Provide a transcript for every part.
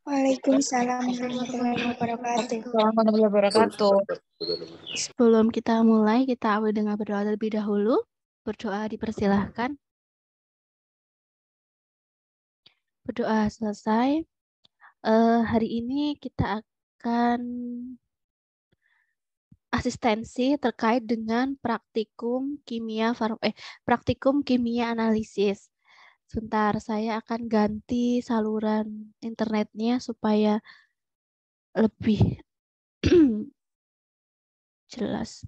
Waalaikumsalam warahmatullahi wabarakatuh. Warahmatullahi wabarakatuh. Sebelum kita mulai, kita awali dengan berdoa terlebih dahulu. Berdoa dipersilahkan. Berdoa selesai. Hari ini kita akan asistensi terkait dengan praktikum kimia analisis. Sebentar, saya akan ganti saluran internetnya supaya lebih jelas.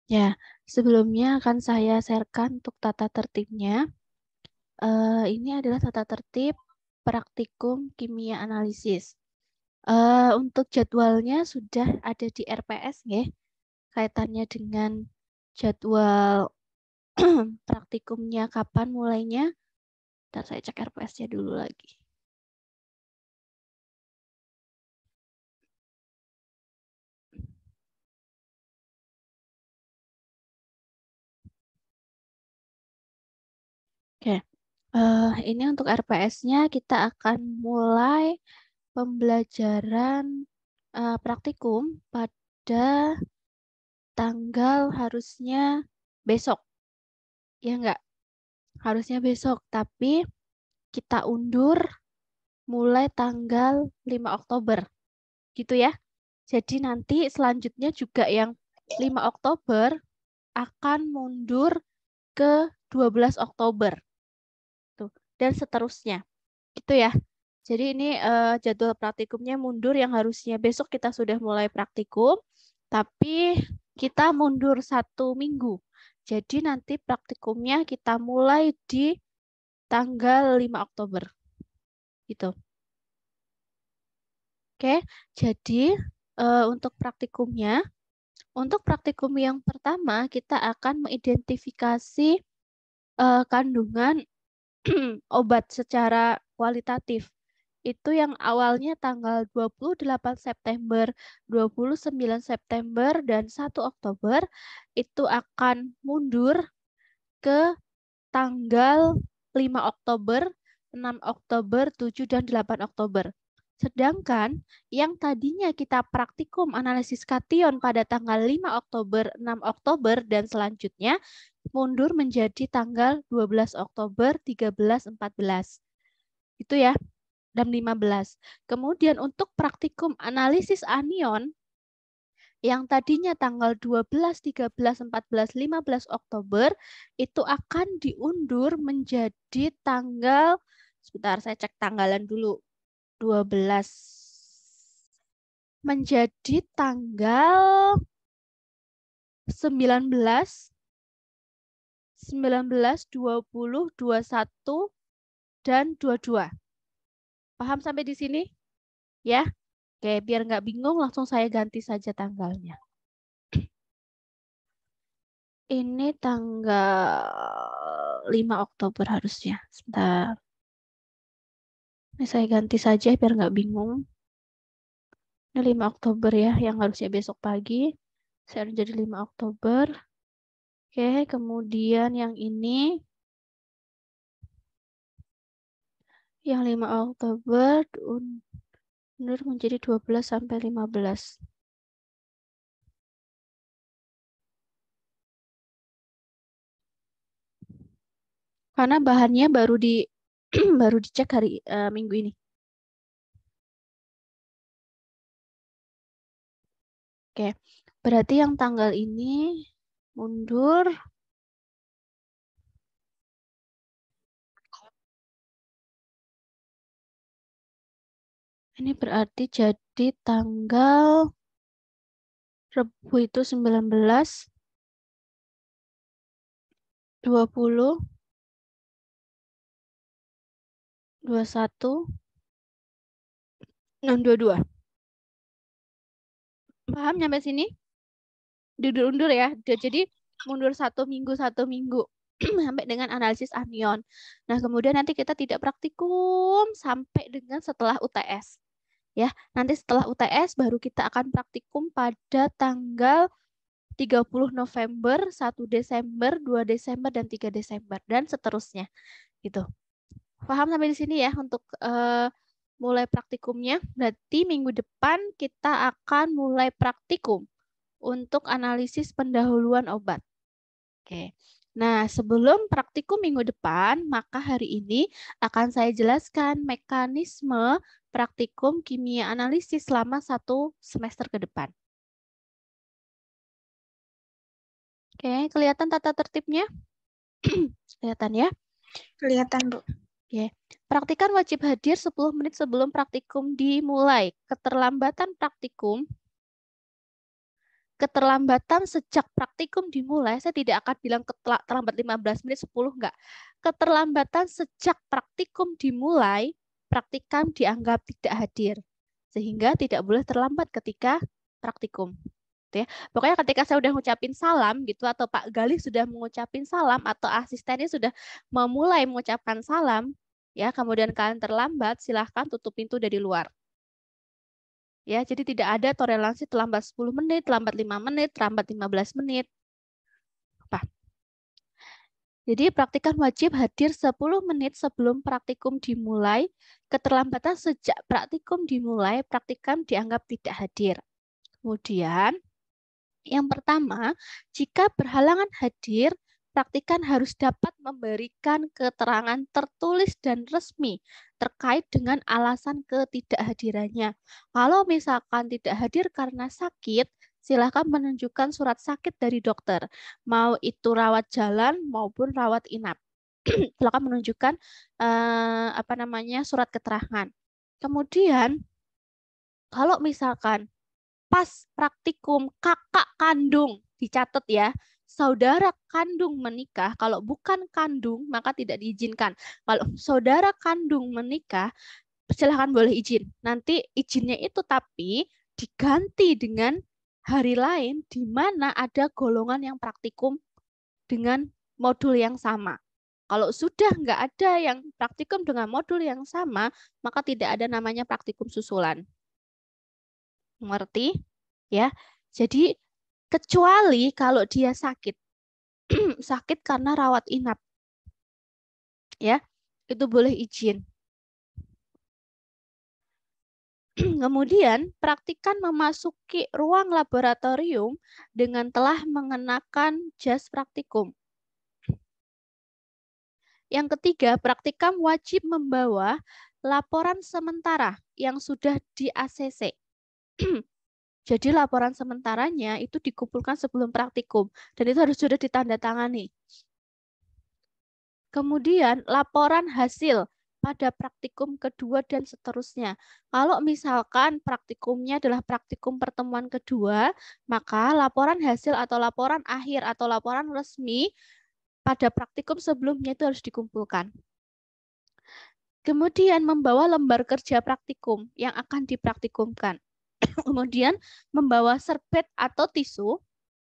Ya, sebelumnya akan saya sharekan untuk tata tertibnya. Ini adalah tata tertib praktikum kimia analisis. Untuk jadwalnya sudah ada di RPS, ya. Kaitannya dengan jadwal praktikumnya kapan mulainya. Ntar saya cek RPS-nya dulu lagi. Oke, ini untuk RPS-nya kita akan mulai pembelajaran praktikum pada tanggal harusnya besok. Ya enggak? Harusnya besok, tapi kita undur mulai tanggal 5 Oktober. Gitu ya. Jadi nanti selanjutnya juga yang 5 Oktober akan mundur ke 12 Oktober. Tuh. Dan seterusnya. Gitu ya. Jadi ini jadwal praktikumnya mundur, yang harusnya besok kita sudah mulai praktikum, tapi kita mundur 1 minggu. Jadi nanti praktikumnya kita mulai di tanggal 5 Oktober. Gitu. Oke, jadi untuk praktikumnya, untuk praktikum yang pertama kita akan mengidentifikasi kandungan obat secara kualitatif. Itu yang awalnya tanggal 28 September, 29 September, dan 1 Oktober itu akan mundur ke tanggal 5 Oktober, 6 Oktober, 7, dan 8 Oktober. Sedangkan yang tadinya kita praktikum analisis kation pada tanggal 5 Oktober, 6 Oktober, dan selanjutnya mundur menjadi tanggal 12 Oktober, 13, 14. Itu ya, dan 15. Kemudian untuk praktikum analisis anion, yang tadinya tanggal 12, 13, 14, 15 Oktober, itu akan diundur menjadi tanggal, sebentar saya cek tanggalan dulu, 12. Menjadi tanggal 19, 20, 21, dan 22. Paham sampai di sini? Ya? Oke, biar nggak bingung, langsung saya ganti saja tanggalnya. Ini tanggal 5 Oktober harusnya. Sebentar. Ini saya ganti saja biar nggak bingung. Ini 5 Oktober ya, yang harusnya besok pagi. Saya jadi 5 Oktober. Oke, kemudian yang ini. Yang 5 Oktober mundur menjadi 12 sampai 15. Karena bahannya baru baru dicek hari minggu ini. Oke, berarti yang tanggal ini mundur. Ini berarti jadi tanggal Rebu itu 19, 20, 21, dan 22. Paham nyampe sini? Diundur ya. Jadi mundur 1 minggu sampai dengan analisis anion. Nah, kemudian nanti kita tidak praktikum sampai dengan setelah UTS. Ya, nanti setelah UTS baru kita akan praktikum pada tanggal 30 November, 1 Desember, 2 Desember, dan 3 Desember, dan seterusnya. Gitu. Paham sampai di sini ya untuk mulai praktikumnya. Berarti minggu depan kita akan mulai praktikum untuk analisis pendahuluan obat. Oke. Nah, sebelum praktikum minggu depan, maka hari ini akan saya jelaskan mekanisme praktikum kimia analisis selama 1 semester ke depan. Oke, kelihatan tata tertibnya? Kelihatan ya? Kelihatan, Bu. Oke. Praktikan wajib hadir 10 menit sebelum praktikum dimulai. Keterlambatan sejak praktikum dimulai, saya tidak akan bilang terlambat 15 menit, 10 enggak. Keterlambatan sejak praktikum dimulai, praktikum dianggap tidak hadir. Sehingga tidak boleh terlambat ketika praktikum. Ya. Pokoknya ketika saya udah ngucapin salam gitu, atau Pak Galih sudah mengucapin salam, atau asistennya sudah memulai mengucapkan salam, ya, kemudian kalian terlambat, silahkan tutup pintu dari luar. Ya, jadi tidak ada toleransi terlambat 10 menit, terlambat 5 menit, terlambat 15 menit. Apa? Jadi praktikan wajib hadir 10 menit sebelum praktikum dimulai. Keterlambatan sejak praktikum dimulai, praktikum dianggap tidak hadir. Kemudian, yang pertama, jika berhalangan hadir, praktikan harus dapat memberikan keterangan tertulis dan resmi terkait dengan alasan ketidakhadirannya. Kalau misalkan tidak hadir karena sakit, silakan menunjukkan surat sakit dari dokter, mau itu rawat jalan maupun rawat inap. Silakan menunjukkan surat keterangan. Kemudian, kalau misalkan pas praktikum kakak kandung, dicatat ya, saudara kandung menikah, kalau bukan kandung maka tidak diizinkan. Kalau saudara kandung menikah, silahkan boleh izin. Nanti izinnya itu tapi diganti dengan hari lain di mana ada golongan yang praktikum dengan modul yang sama. Kalau sudah nggak ada yang praktikum dengan modul yang sama, maka tidak ada namanya praktikum susulan. Mengerti? Ya. Jadi kecuali kalau dia sakit. Sakit karena rawat inap. Ya. Itu boleh izin. Kemudian, praktikan memasuki ruang laboratorium dengan telah mengenakan jas praktikum. Yang ketiga, praktikum wajib membawa laporan sementara yang sudah di ACC. Jadi laporan sementaranya itu dikumpulkan sebelum praktikum dan itu harus sudah ditandatangani. Kemudian laporan hasil pada praktikum kedua dan seterusnya. Kalau misalkan praktikumnya adalah praktikum pertemuan kedua, maka laporan hasil atau laporan akhir atau laporan resmi pada praktikum sebelumnya itu harus dikumpulkan. Kemudian membawa lembar kerja praktikum yang akan dipraktikumkan. Kemudian membawa serbet atau tisu,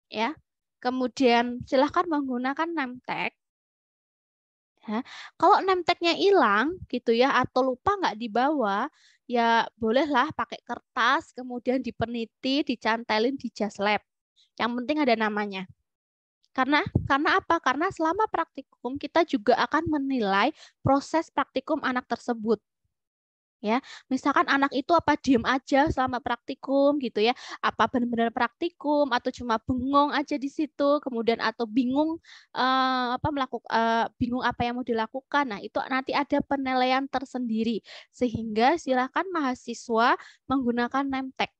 ya. Kemudian silahkan menggunakan name tag. Ya. Kalau name tag-nya hilang gitu ya, atau lupa nggak dibawa, ya bolehlah pakai kertas, kemudian dipeniti, dicantelin di jas lab. Yang penting ada namanya. Karena apa? Karena selama praktikum kita juga akan menilai proses praktikum anak tersebut. Ya, misalkan anak itu apa diem aja selama praktikum gitu ya, apa benar-benar praktikum atau cuma bengong aja di situ, kemudian atau bingung bingung apa yang mau dilakukan. Nah, itu nanti ada penilaian tersendiri sehingga silakan mahasiswa menggunakan name tag.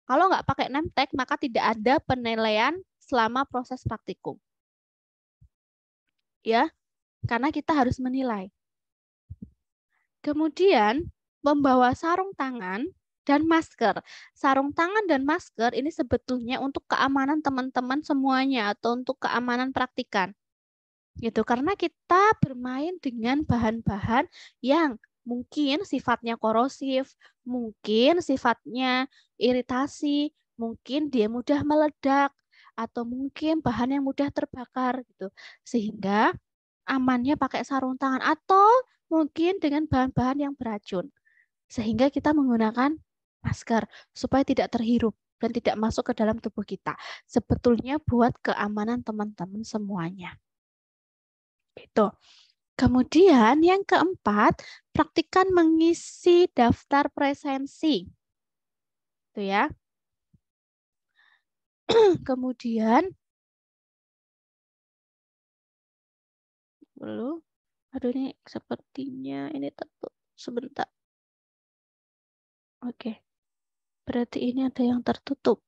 Kalau nggak pakai name tag, maka tidak ada penilaian selama proses praktikum. Ya, karena kita harus menilai. Kemudian membawa sarung tangan dan masker. Sarung tangan dan masker ini sebetulnya untuk keamanan teman-teman semuanya atau untuk keamanan praktikan. Gitu, karena kita bermain dengan bahan-bahan yang mungkin sifatnya korosif, mungkin sifatnya iritasi, mungkin dia mudah meledak, atau mungkin bahan yang mudah terbakar gitu. Sehingga amannya pakai sarung tangan atau mungkin dengan bahan-bahan yang beracun. Sehingga kita menggunakan masker supaya tidak terhirup. dan tidak masuk ke dalam tubuh kita. Sebetulnya buat keamanan teman-teman semuanya. Gitu. Kemudian yang keempat, praktikan mengisi daftar presensi. Itu ya. Kemudian aduh ini sepertinya ini tertutup sebentar. Oke. Berarti ini ada yang tertutup.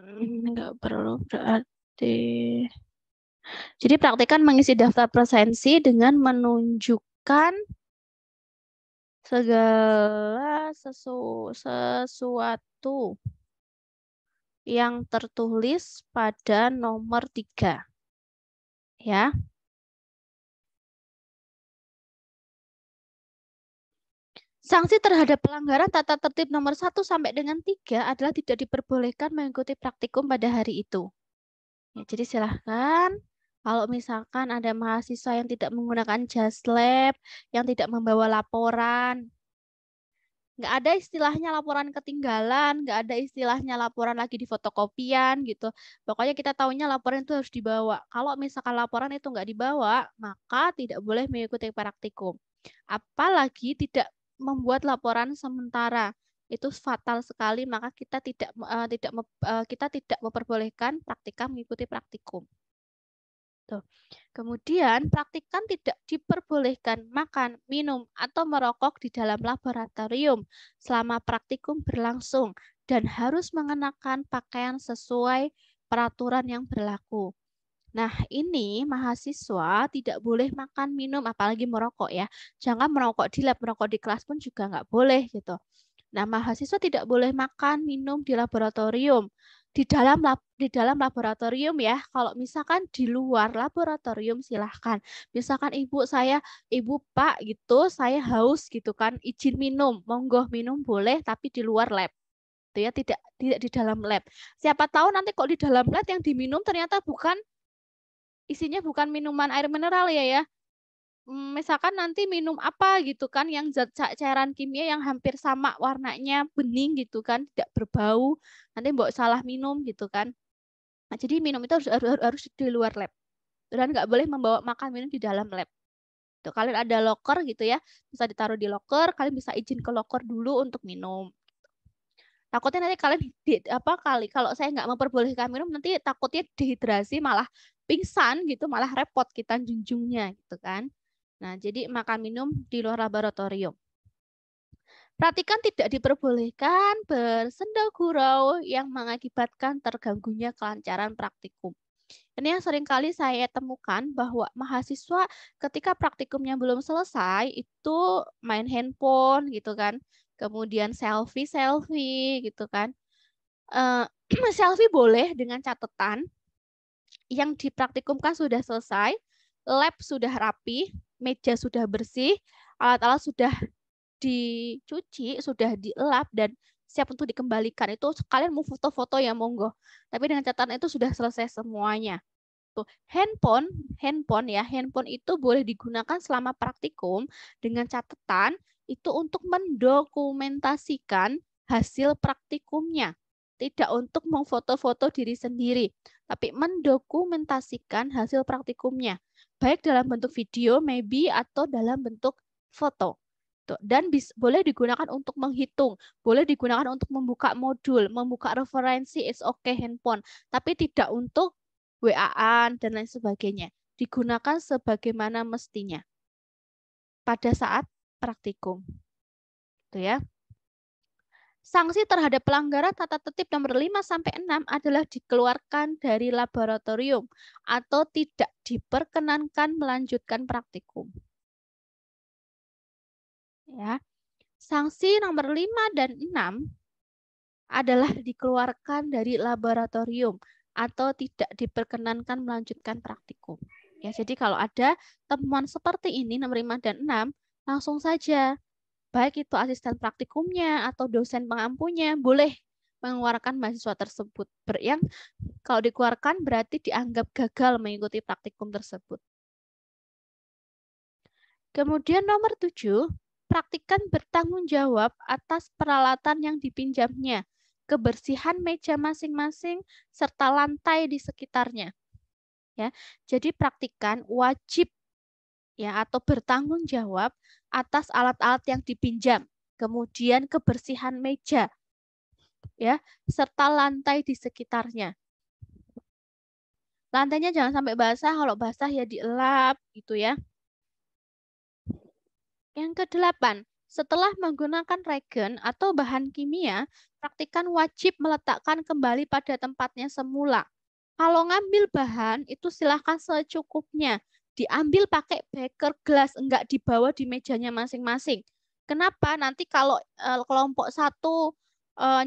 Enggak perlu berarti. Jadi praktikan mengisi daftar presensi dengan menunjukkan segala sesuatu yang tertulis pada nomor 3. Ya. Sanksi terhadap pelanggaran tata tertib nomor 1 sampai dengan 3 adalah tidak diperbolehkan mengikuti praktikum pada hari itu. Ya, jadi silahkan kalau misalkan ada mahasiswa yang tidak menggunakan jas lab, yang tidak membawa laporan, nggak ada istilahnya laporan ketinggalan, nggak ada istilahnya laporan lagi di fotokopian gitu. Pokoknya kita tahunya laporan itu harus dibawa. Kalau misalkan laporan itu nggak dibawa, maka tidak boleh mengikuti praktikum. Apalagi tidak membuat laporan sementara. Itu fatal sekali, maka kita tidak memperbolehkan praktikum mengikuti praktikum. Tuh. Kemudian, praktikan tidak diperbolehkan makan, minum, atau merokok di dalam laboratorium selama praktikum berlangsung dan harus mengenakan pakaian sesuai peraturan yang berlaku. Nah, ini mahasiswa tidak boleh makan, minum, apalagi merokok ya. Jangan merokok di lab, merokok di kelas pun juga nggak boleh gitu. Nah, mahasiswa tidak boleh makan, minum di laboratorium. Di dalam laboratorium ya. Kalau misalkan di luar laboratorium silahkan. Misalkan ibu pak gitu, saya haus gitu kan, izin minum, monggo minum boleh, tapi di luar lab. Itu ya, tidak di dalam lab. Siapa tahu nanti kok di dalam lab yang diminum ternyata isinya bukan minuman air mineral ya. Misalkan nanti minum apa gitu kan yang zat cairan kimia yang hampir sama warnanya bening gitu kan, tidak berbau, nanti mbok salah minum gitu kan. Nah, jadi minum itu harus di luar lab dan nggak boleh membawa makan minum di dalam lab. Tuh, kalian ada locker gitu ya, bisa ditaruh di locker, kalian bisa izin ke locker dulu untuk minum. Takutnya nanti kalian kalau saya nggak memperbolehkan minum nanti takutnya dehidrasi malah pingsan gitu, malah repot kita junjungnya gitu kan. Nah, jadi makan minum di luar laboratorium. Perhatikan tidak diperbolehkan bersenda gurau yang mengakibatkan terganggunya kelancaran praktikum. Ini yang sering kali saya temukan bahwa mahasiswa ketika praktikumnya belum selesai itu main handphone gitu kan. Kemudian selfie gitu kan. Selfie boleh dengan catatan yang dipraktikumkan sudah selesai, lab sudah rapi, meja sudah bersih, alat-alat sudah dicuci, sudah dilap dan siap untuk dikembalikan. Itu kalian mau foto-foto ya monggo. Tapi dengan catatan itu sudah selesai semuanya. Tuh, handphone itu boleh digunakan selama praktikum dengan catatan itu untuk mendokumentasikan hasil praktikumnya. Tidak untuk memfoto-foto diri sendiri, tapi mendokumentasikan hasil praktikumnya. Baik dalam bentuk video, maybe, atau dalam bentuk foto. Dan boleh digunakan untuk menghitung, boleh digunakan untuk membuka modul, membuka referensi, it's okay handphone. Tapi tidak untuk WA-an dan lain sebagainya. Digunakan sebagaimana mestinya pada saat praktikum. Itu ya. Sanksi terhadap pelanggaran tata tertib nomor 5-6 adalah dikeluarkan dari laboratorium atau tidak diperkenankan melanjutkan praktikum. Ya. Sanksi nomor 5 dan 6 adalah dikeluarkan dari laboratorium atau tidak diperkenankan melanjutkan praktikum. Ya, jadi kalau ada temuan seperti ini nomor 5 dan 6, langsung saja baik itu asisten praktikumnya atau dosen pengampunya boleh mengeluarkan mahasiswa tersebut. Yang kalau dikeluarkan berarti dianggap gagal mengikuti praktikum tersebut. Kemudian nomor 7, praktikan bertanggung jawab atas peralatan yang dipinjamnya, kebersihan meja masing-masing, serta lantai di sekitarnya. Ya, jadi praktikan wajib ya atau bertanggung jawab atas alat-alat yang dipinjam, kemudian kebersihan meja ya, serta lantai di sekitarnya. Lantainya jangan sampai basah, kalau basah ya dielap gitu ya. Yang ke-8, setelah menggunakan regen atau bahan kimia, praktikan wajib meletakkan kembali pada tempatnya semula. Kalau ngambil bahan, itu silahkan secukupnya. Diambil pakai beker gelas, enggak dibawa di mejanya masing-masing. Kenapa? Nanti kalau kelompok 1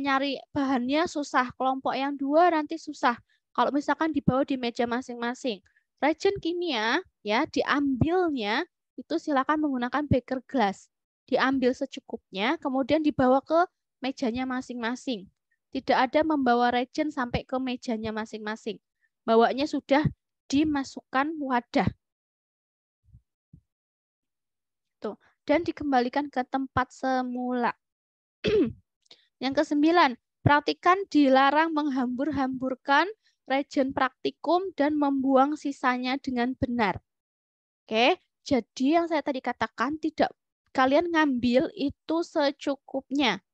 nyari bahannya susah, kelompok yang 2 nanti susah. Kalau misalkan dibawa di meja masing-masing. Regen kimia, ya diambilnya itu silakan menggunakan beker gelas. Diambil secukupnya, kemudian dibawa ke mejanya masing-masing. Tidak ada membawa regen sampai ke mejanya masing-masing. Bawanya sudah dimasukkan wadah. Tuh. Dan dikembalikan ke tempat semula. Yang ke-9, praktikan dilarang menghambur-hamburkan regen praktikum dan membuang sisanya dengan benar. Oke. Jadi yang saya tadi katakan tidak kalian ngambil itu secukupnya.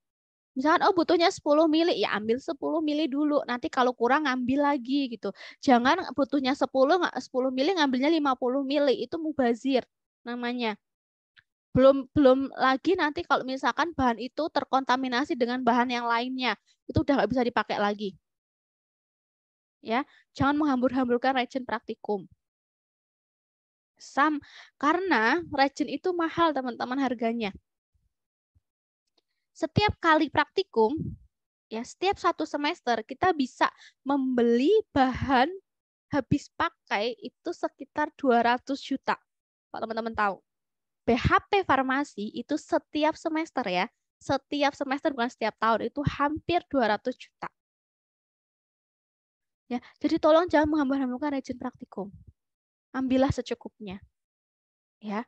Misalkan oh butuhnya 10 mili ya ambil 10 mili dulu. Nanti kalau kurang ngambil lagi gitu. Jangan butuhnya 10 mili ngambilnya 50 mili itu mubazir namanya. Belum lagi nanti kalau misalkan bahan itu terkontaminasi dengan bahan yang lainnya, itu udah nggak bisa dipakai lagi. Ya, jangan menghambur-hamburkan regen praktikum. Karena regen itu mahal teman-teman harganya. Setiap kali praktikum, ya setiap 1 semester kita bisa membeli bahan habis pakai itu sekitar 200 juta. Kalau teman-teman tahu. BHP farmasi itu setiap semester ya. Setiap semester bukan setiap tahun itu hampir 200 juta. Ya, jadi tolong jangan menghambur-hamburkan regen praktikum. Ambillah secukupnya. Ya.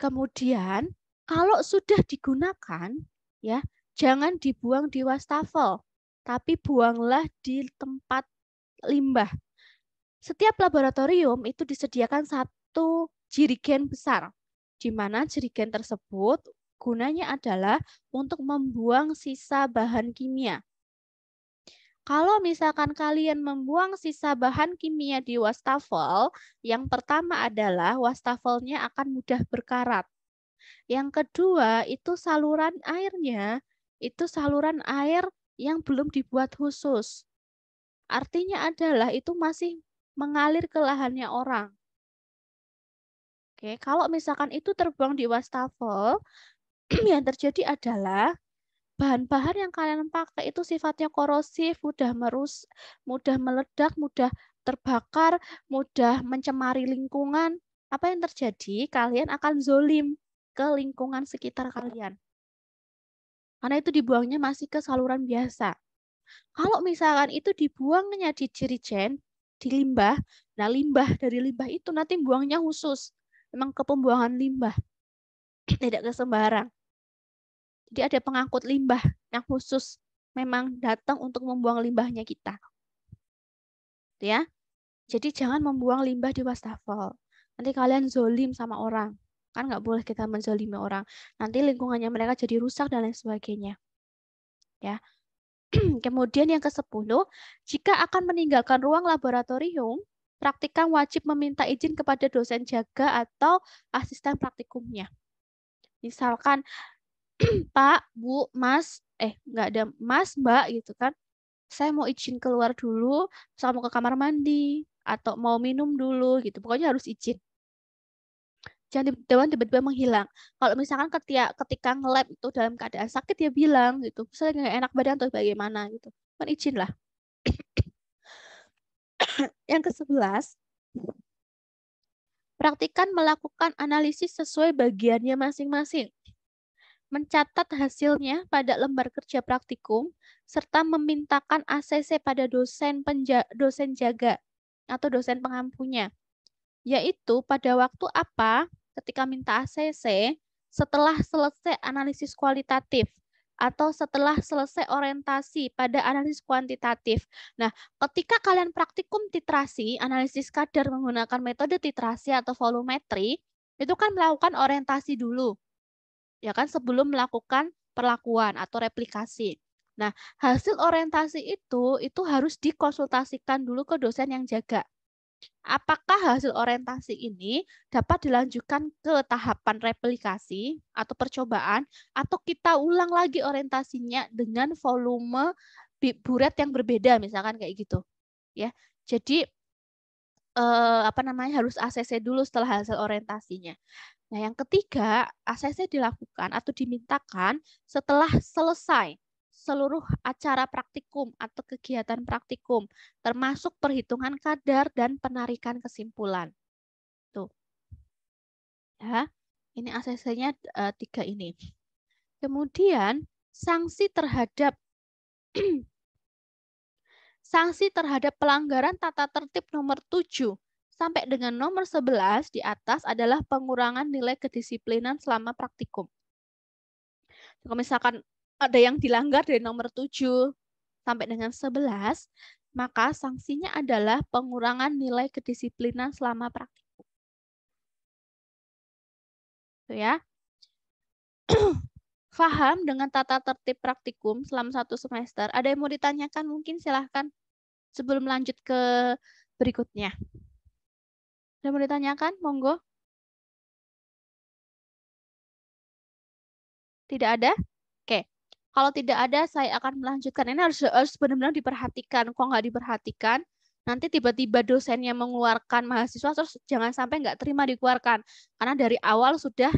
Kemudian kalau sudah digunakan ya, jangan dibuang di wastafel, tapi buanglah di tempat limbah. Setiap laboratorium itu disediakan 1 jirigen besar, di mana jirigen tersebut gunanya adalah untuk membuang sisa bahan kimia. Kalau misalkan kalian membuang sisa bahan kimia di wastafel, yang pertama adalah wastafelnya akan mudah berkarat. Yang kedua, itu saluran airnya, itu saluran air yang belum dibuat khusus. Artinya adalah itu masih mengalir ke lahannya orang. Oke, kalau misalkan itu terbuang di wastafel, yang terjadi adalah bahan-bahan yang kalian pakai itu sifatnya korosif, mudah meledak, mudah terbakar, mudah mencemari lingkungan. Apa yang terjadi? Kalian akan zolim ke lingkungan sekitar kalian. Karena itu dibuangnya masih ke saluran biasa. Kalau misalkan itu dibuangnya di jerigen, di limbah, nah limbah dari limbah itu nanti buangnya khusus. Memang ke pembuangan limbah, tidak ke sembarang. Jadi ada pengangkut limbah yang khusus memang datang untuk membuang limbahnya kita. Ya. Jadi jangan membuang limbah di wastafel. Nanti kalian zolim sama orang. Kan nggak boleh kita menzolimi orang. Nanti lingkungannya mereka jadi rusak dan lain sebagainya. Ya. Kemudian yang ke-10, jika akan meninggalkan ruang laboratorium, praktikan wajib meminta izin kepada dosen jaga atau asisten praktikumnya. Misalkan Pak, Bu, Mas, nggak ada Mas, Mbak gitu kan. Saya mau izin keluar dulu, saya mau ke kamar mandi atau mau minum dulu gitu. Pokoknya harus izin. Jangan tiba-tiba menghilang. Kalau misalkan ketika nge-lab itu dalam keadaan sakit dia bilang gitu. Misalnya nggak enak badan atau bagaimana gitu. Kan izin lah. Yang ke-11, praktikan melakukan analisis sesuai bagiannya masing-masing. Mencatat hasilnya pada lembar kerja praktikum, serta memintakan ACC pada dosen jaga atau dosen pengampunya. Yaitu pada waktu apa ketika minta ACC setelah selesai analisis kualitatif atau setelah selesai orientasi pada analisis kuantitatif. Nah, ketika kalian praktikum titrasi, analisis kadar menggunakan metode titrasi atau volumetri, itu kan melakukan orientasi dulu, ya kan, sebelum melakukan perlakuan atau replikasi. Nah, hasil orientasi itu harus dikonsultasikan dulu ke dosen yang jaga. Apakah hasil orientasi ini dapat dilanjutkan ke tahapan replikasi atau percobaan, atau kita ulang lagi orientasinya dengan volume buret yang berbeda, misalkan kayak gitu, ya. Jadi harus ACC dulu setelah hasil orientasinya. Nah, yang ketiga, ACC dilakukan atau dimintakan setelah selesai seluruh acara praktikum atau kegiatan praktikum, termasuk perhitungan kadar dan penarikan kesimpulan. Tuh. Ya, ini ACC-nya 3 ini. Kemudian, sanksi terhadap pelanggaran tata tertib nomor 7 sampai dengan nomor 11 di atas adalah pengurangan nilai kedisiplinan selama praktikum. Kalau misalkan ada yang dilanggar dari nomor 7 sampai dengan 11, maka sanksinya adalah pengurangan nilai kedisiplinan selama praktikum. Tuh ya. Paham dengan tata tertib praktikum selama 1 semester? Ada yang mau ditanyakan? Mungkin silahkan sebelum lanjut ke berikutnya. Ada yang mau ditanyakan? Monggo. Tidak ada? Oke. Kalau tidak ada, saya akan melanjutkan. Ini harus benar-benar diperhatikan. Kok nggak diperhatikan, nanti tiba-tiba dosennya mengeluarkan mahasiswa, terus jangan sampai nggak terima dikeluarkan. Karena dari awal sudah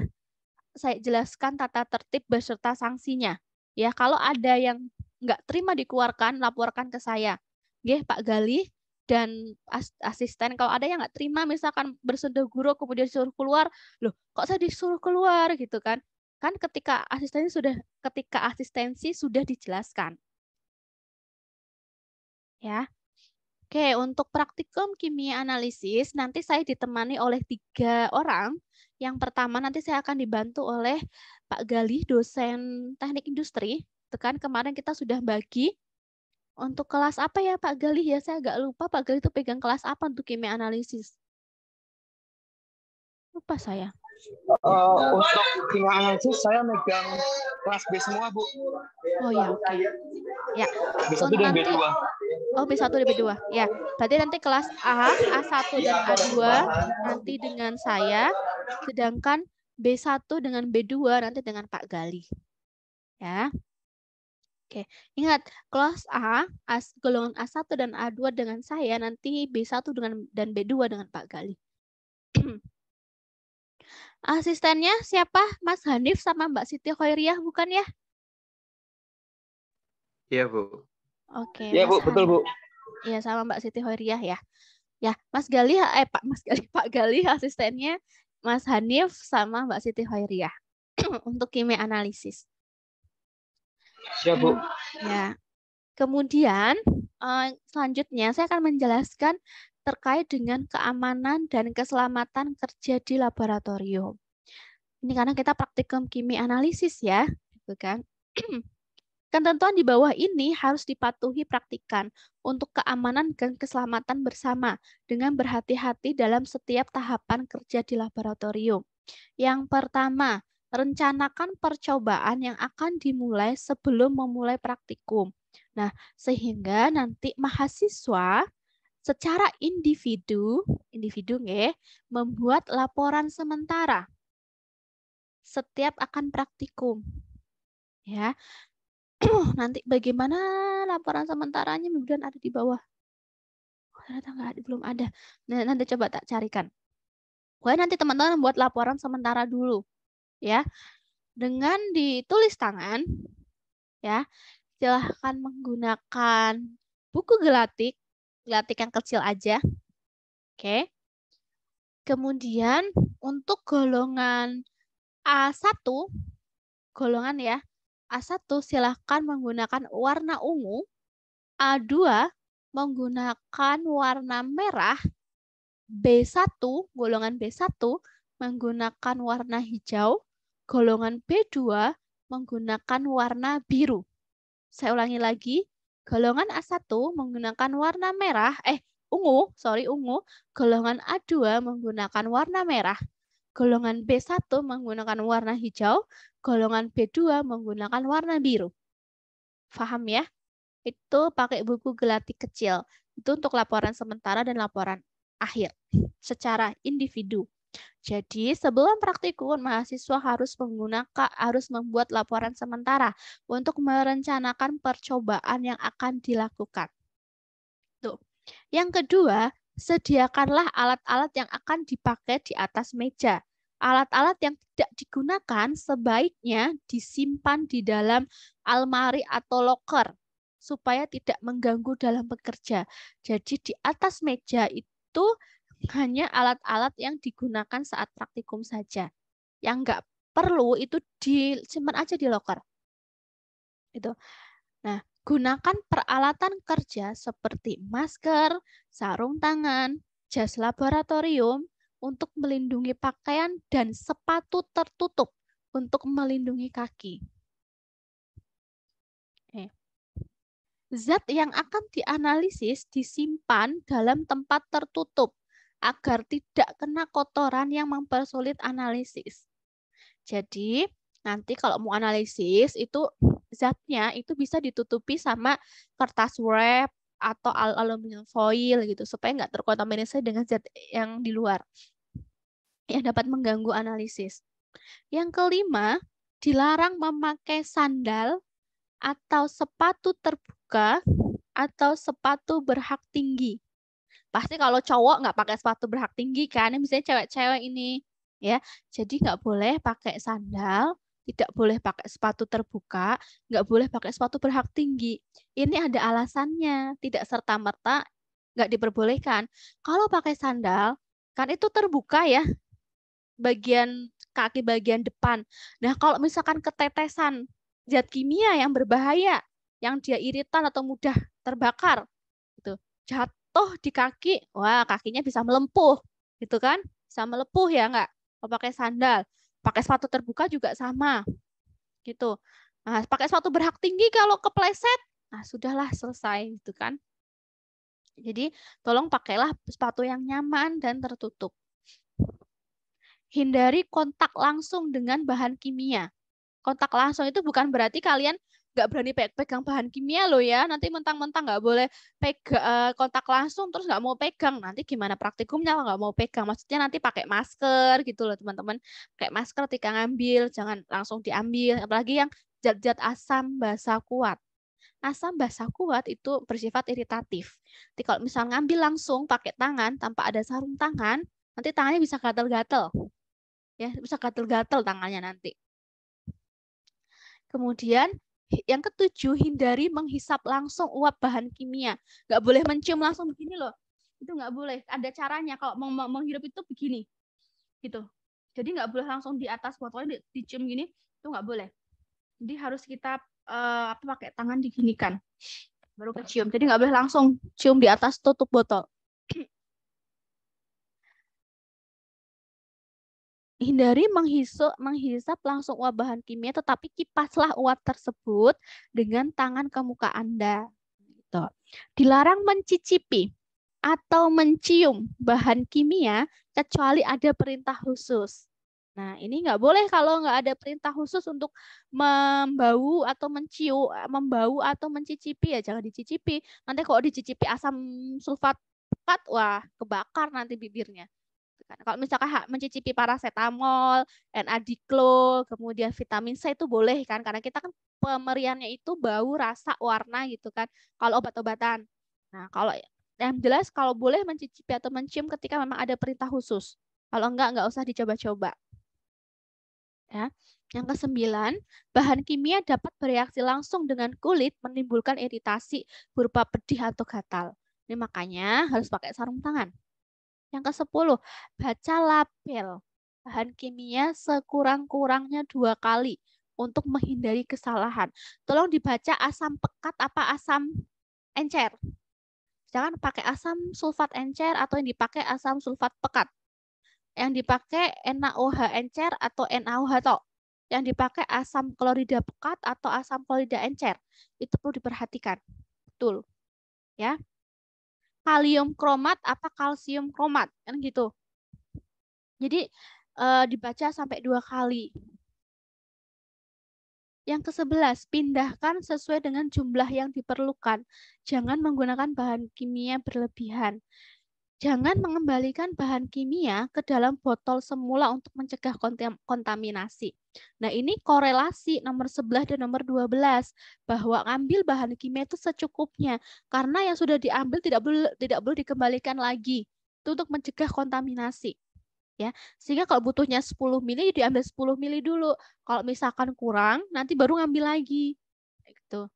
saya jelaskan tata tertib beserta sanksinya. Ya, kalau ada yang nggak terima dikeluarkan, laporkan ke saya. Nggih, Pak Galih dan asisten. Kalau ada yang nggak terima, misalkan bersendaguro kemudian disuruh keluar, loh kok saya disuruh keluar gitu kan? Kan ketika asistensi sudah dijelaskan. Ya. Oke, untuk praktikum kimia analisis nanti saya ditemani oleh 3 orang. Yang pertama nanti saya akan dibantu oleh Pak Galih, dosen teknik industri. Tekan kemarin kita sudah bagi untuk kelas apa ya Pak Galih ya, saya agak lupa Pak Galih itu pegang kelas apa untuk kimia analisis. Lupa saya. Untuk kimia analisis saya megang kelas B semua, Bu. Oh ya, oke. Ya. B1 dan B2. Oh, B1 dan B2. Ya, berarti nanti kelas A, A1 dan A2 nanti dengan saya, sedangkan B1 dengan B2 nanti dengan Pak Galih. Ya. Oke, ingat kelas A, golongan A1 dan A2 dengan saya, nanti B1 dan B2 dengan Pak Galih. Asistennya siapa? Mas Hanif sama Mbak Siti Khairiyah, bukan ya? Iya, Bu. Oke. Iya, Bu, betul, Bu. Iya, sama Mbak Siti Khairiyah ya. Ya, Mas Galih, Pak Galih asistennya Mas Hanif sama Mbak Siti Khairiyah untuk kimia analisis. Siap, Bu. Ya. Kemudian selanjutnya saya akan menjelaskan terkait dengan keamanan dan keselamatan kerja di laboratorium. Ini karena kita praktikum kimia analisis ya, gitu kan. Ketentuan di bawah ini harus dipatuhi praktikan untuk keamanan dan keselamatan bersama dengan berhati-hati dalam setiap tahapan kerja di laboratorium. Yang pertama, rencanakan percobaan yang akan dimulai sebelum memulai praktikum. Nah, sehingga nanti mahasiswa secara individu membuat laporan sementara setiap akan praktikum. Ya. Nanti bagaimana laporan sementaranya kemudian ada di bawah. Ternyata nggak ada, belum ada. Nah, nanti coba tak carikan. Pokoknya nanti teman-teman membuat laporan sementara dulu. Ya. Dengan ditulis tangan, ya. Silahkan menggunakan buku gelatik yang kecil aja. Oke. Kemudian untuk golongan A1, golongan ya, A1 silahkan menggunakan warna ungu, A2 menggunakan warna merah, B1, golongan B1 menggunakan warna hijau, golongan B2 menggunakan warna biru. Saya ulangi lagi, golongan A1 menggunakan warna merah, ungu, golongan A2 menggunakan warna merah, golongan B1 menggunakan warna hijau, golongan B2 menggunakan warna biru. Paham ya? Itu pakai buku Gelati kecil. Itu untuk laporan sementara dan laporan akhir secara individu. Jadi sebelum praktikum, mahasiswa harus membuat laporan sementara untuk merencanakan percobaan yang akan dilakukan. Tuh. Yang kedua, sediakanlah alat-alat yang akan dipakai di atas meja. Alat-alat yang tidak digunakan sebaiknya disimpan di dalam almari atau loker supaya tidak mengganggu dalam bekerja. Jadi di atas meja itu hanya alat-alat yang digunakan saat praktikum saja. Yang nggak perlu itu disimpan aja di loker. Itu. Nah, gunakan peralatan kerja seperti masker, sarung tangan, jas laboratorium untuk melindungi pakaian dan sepatu tertutup untuk melindungi kaki. Zat yang akan dianalisis disimpan dalam tempat tertutup agar tidak kena kotoran yang mempersulit analisis. Jadi, nanti kalau mau analisis, itu zatnya itu bisa ditutupi sama kertas wrap atau aluminium foil gitu, supaya nggak terkontaminasi dengan zat yang di luar yang dapat mengganggu analisis. Yang kelima, dilarang memakai sandal atau sepatu terbuka atau sepatu berhak tinggi. Pasti kalau cowok nggak pakai sepatu berhak tinggi kan, misalnya cewek-cewek ini ya. Jadi nggak boleh pakai sandal, tidak boleh pakai sepatu terbuka, nggak boleh pakai sepatu berhak tinggi. Ini ada alasannya, tidak serta-merta nggak diperbolehkan. Kalau pakai sandal, kan itu terbuka ya, bagian kaki bagian depan. Nah, kalau misalkan ketetesan zat kimia yang berbahaya, yang dia iritan atau mudah terbakar, gitu, jatuh di kaki, wah kakinya bisa melempuh, gitu kan? Bisa melepuh ya nggak? Kalau pakai sandal, pakai sepatu terbuka juga sama, gitu. Nah, pakai sepatu berhak tinggi kalau kepleset, nah sudahlah selesai, gitu kan? Jadi tolong pakailah sepatu yang nyaman dan tertutup. Hindari kontak langsung dengan bahan kimia. Kontak langsung itu bukan berarti kalian nggak berani pegang bahan kimia loh ya. Nanti mentang-mentang nggak boleh kontak langsung terus nggak mau pegang. Nanti gimana praktikumnya kalau nggak mau pegang? Maksudnya nanti pakai masker gitu loh teman-teman. Pakai masker ketika ngambil, jangan langsung diambil. Apalagi yang zat-zat asam basa kuat. Asam basa kuat itu bersifat iritatif. Jadi kalau misal ngambil langsung pakai tangan tanpa ada sarung tangan, nanti tangannya bisa gatel-gatel. Ya, bisa gatel-gatel tangannya nanti. Kemudian yang ketujuh, hindari menghisap langsung uap bahan kimia. Nggak boleh mencium langsung begini loh. Itu nggak boleh. Ada caranya. Kalau mau menghirup itu begini. Gitu. Jadi nggak boleh langsung di atas botolnya dicium gini. Itu nggak boleh. Jadi harus kita pakai tangan diginikan. Baru kecium. Jadi nggak boleh langsung cium di atas tutup botol. Hindari menghisap langsung uap bahan kimia, tetapi kipaslah uap tersebut dengan tangan ke muka Anda. Gitu. Dilarang mencicipi atau mencium bahan kimia kecuali ada perintah khusus. Nah, ini nggak boleh kalau nggak ada perintah khusus untuk membau atau membau atau mencicipi ya jangan dicicipi. Nanti kalau dicicipi asam sulfat pekat, wah kebakar nanti bibirnya. Kalau misalkan mencicipi paracetamol, N-adiklo, kemudian vitamin C itu boleh kan, karena kita kan pemeriannya itu bau, rasa, warna gitu kan. Kalau obat-obatan. Nah, kalau yang jelas kalau boleh mencicipi atau mencium ketika memang ada perintah khusus. Kalau enggak usah dicoba-coba. Ya. Yang ke-9, bahan kimia dapat bereaksi langsung dengan kulit menimbulkan iritasi berupa pedih atau gatal. Ini makanya harus pakai sarung tangan. Yang ke-10, baca label bahan kimia sekurang-kurangnya 2 kali untuk menghindari kesalahan. Tolong dibaca asam pekat apa asam encer. Jangan pakai asam sulfat encer atau yang dipakai asam sulfat pekat. Yang dipakai NaOH encer atau NaOH tok. Yang dipakai asam klorida pekat atau asam klorida encer. Itu perlu diperhatikan. Betul. Ya. Kalium kromat apa kalsium kromat, kan gitu. Jadi dibaca sampai 2 kali. Yang ke-11, pindahkan sesuai dengan jumlah yang diperlukan. Jangan menggunakan bahan kimia berlebihan. Jangan mengembalikan bahan kimia ke dalam botol semula untuk mencegah kontaminasi. Nah, ini korelasi nomor 11 dan nomor 12 bahwa ambil bahan kimia itu secukupnya karena yang sudah diambil tidak perlu dikembalikan lagi. Itu untuk mencegah kontaminasi. Ya, sehingga kalau butuhnya 10 mili diambil 10 mili dulu. Kalau misalkan kurang, nanti baru ngambil lagi. Gitu.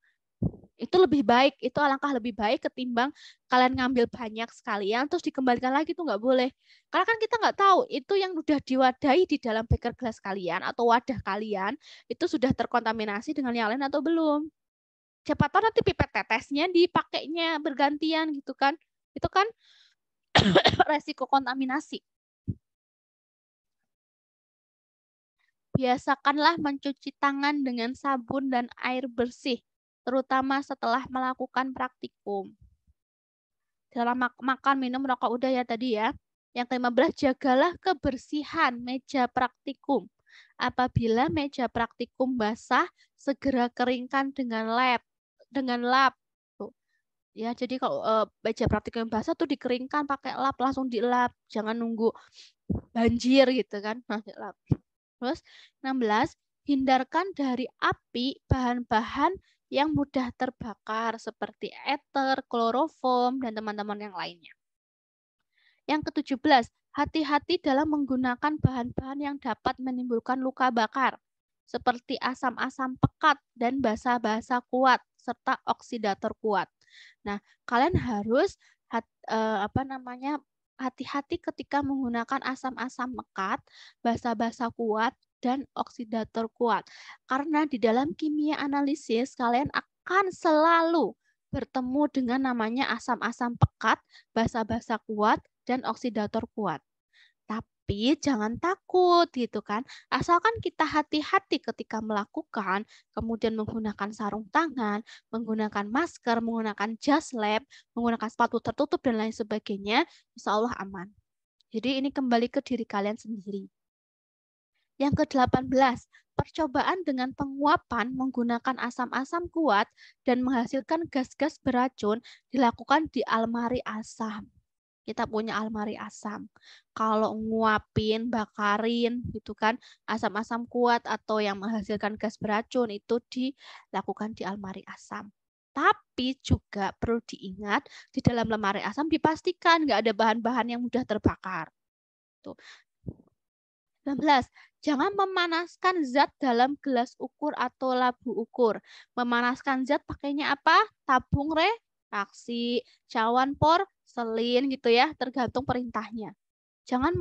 Itu lebih baik, itu alangkah lebih baik ketimbang kalian ngambil banyak sekalian terus dikembalikan lagi, itu nggak boleh. Karena kan kita nggak tahu itu yang sudah diwadahi di dalam beker gelas kalian atau wadah kalian itu sudah terkontaminasi dengan yang lain atau belum. Siapa tahu nanti pipet tetesnya dipakainya bergantian gitu kan. Itu kan resiko kontaminasi. Biasakanlah mencuci tangan dengan sabun dan air bersih, terutama setelah melakukan praktikum. Dalam makan, minum, rokok udah ya tadi ya. Yang ke-15, jagalah kebersihan meja praktikum. Apabila meja praktikum basah, segera keringkan dengan lap. Tuh. Ya, jadi kalau meja praktikum basah tuh dikeringkan pakai lap, langsung dilap. Jangan nunggu banjir gitu kan. Nah, dilap. Terus 16, hindarkan dari api bahan-bahan yang mudah terbakar seperti ether, kloroform, dan teman-teman yang lainnya. Yang ke-17, hati-hati dalam menggunakan bahan-bahan yang dapat menimbulkan luka bakar seperti asam-asam pekat dan basa-basa kuat serta oksidator kuat. Nah, kalian harus hati-hati ketika menggunakan asam-asam pekat, basa-basa kuat, dan oksidator kuat. Karena di dalam kimia analisis, kalian akan selalu bertemu dengan namanya asam-asam pekat, basa-basa kuat, dan oksidator kuat. Tapi jangan takut gitu kan. Asalkan kita hati-hati ketika melakukan, kemudian menggunakan sarung tangan, menggunakan masker, menggunakan jas lab, menggunakan sepatu tertutup dan lain sebagainya, insya Allah aman. Jadi ini kembali ke diri kalian sendiri. Yang ke-18, percobaan dengan penguapan menggunakan asam-asam kuat dan menghasilkan gas-gas beracun dilakukan di almari asam. Kita punya almari asam. Kalau nguapin, bakarin gitu kan, asam-asam kuat atau yang menghasilkan gas beracun itu dilakukan di almari asam. Tapi juga perlu diingat di dalam lemari asam dipastikan nggak ada bahan-bahan yang mudah terbakar. Tuh. 19. Jangan memanaskan zat dalam gelas ukur atau labu ukur. Memanaskan zat pakainya apa? Tabung reaksi, cawan por, selin gitu ya, tergantung perintahnya. Jangan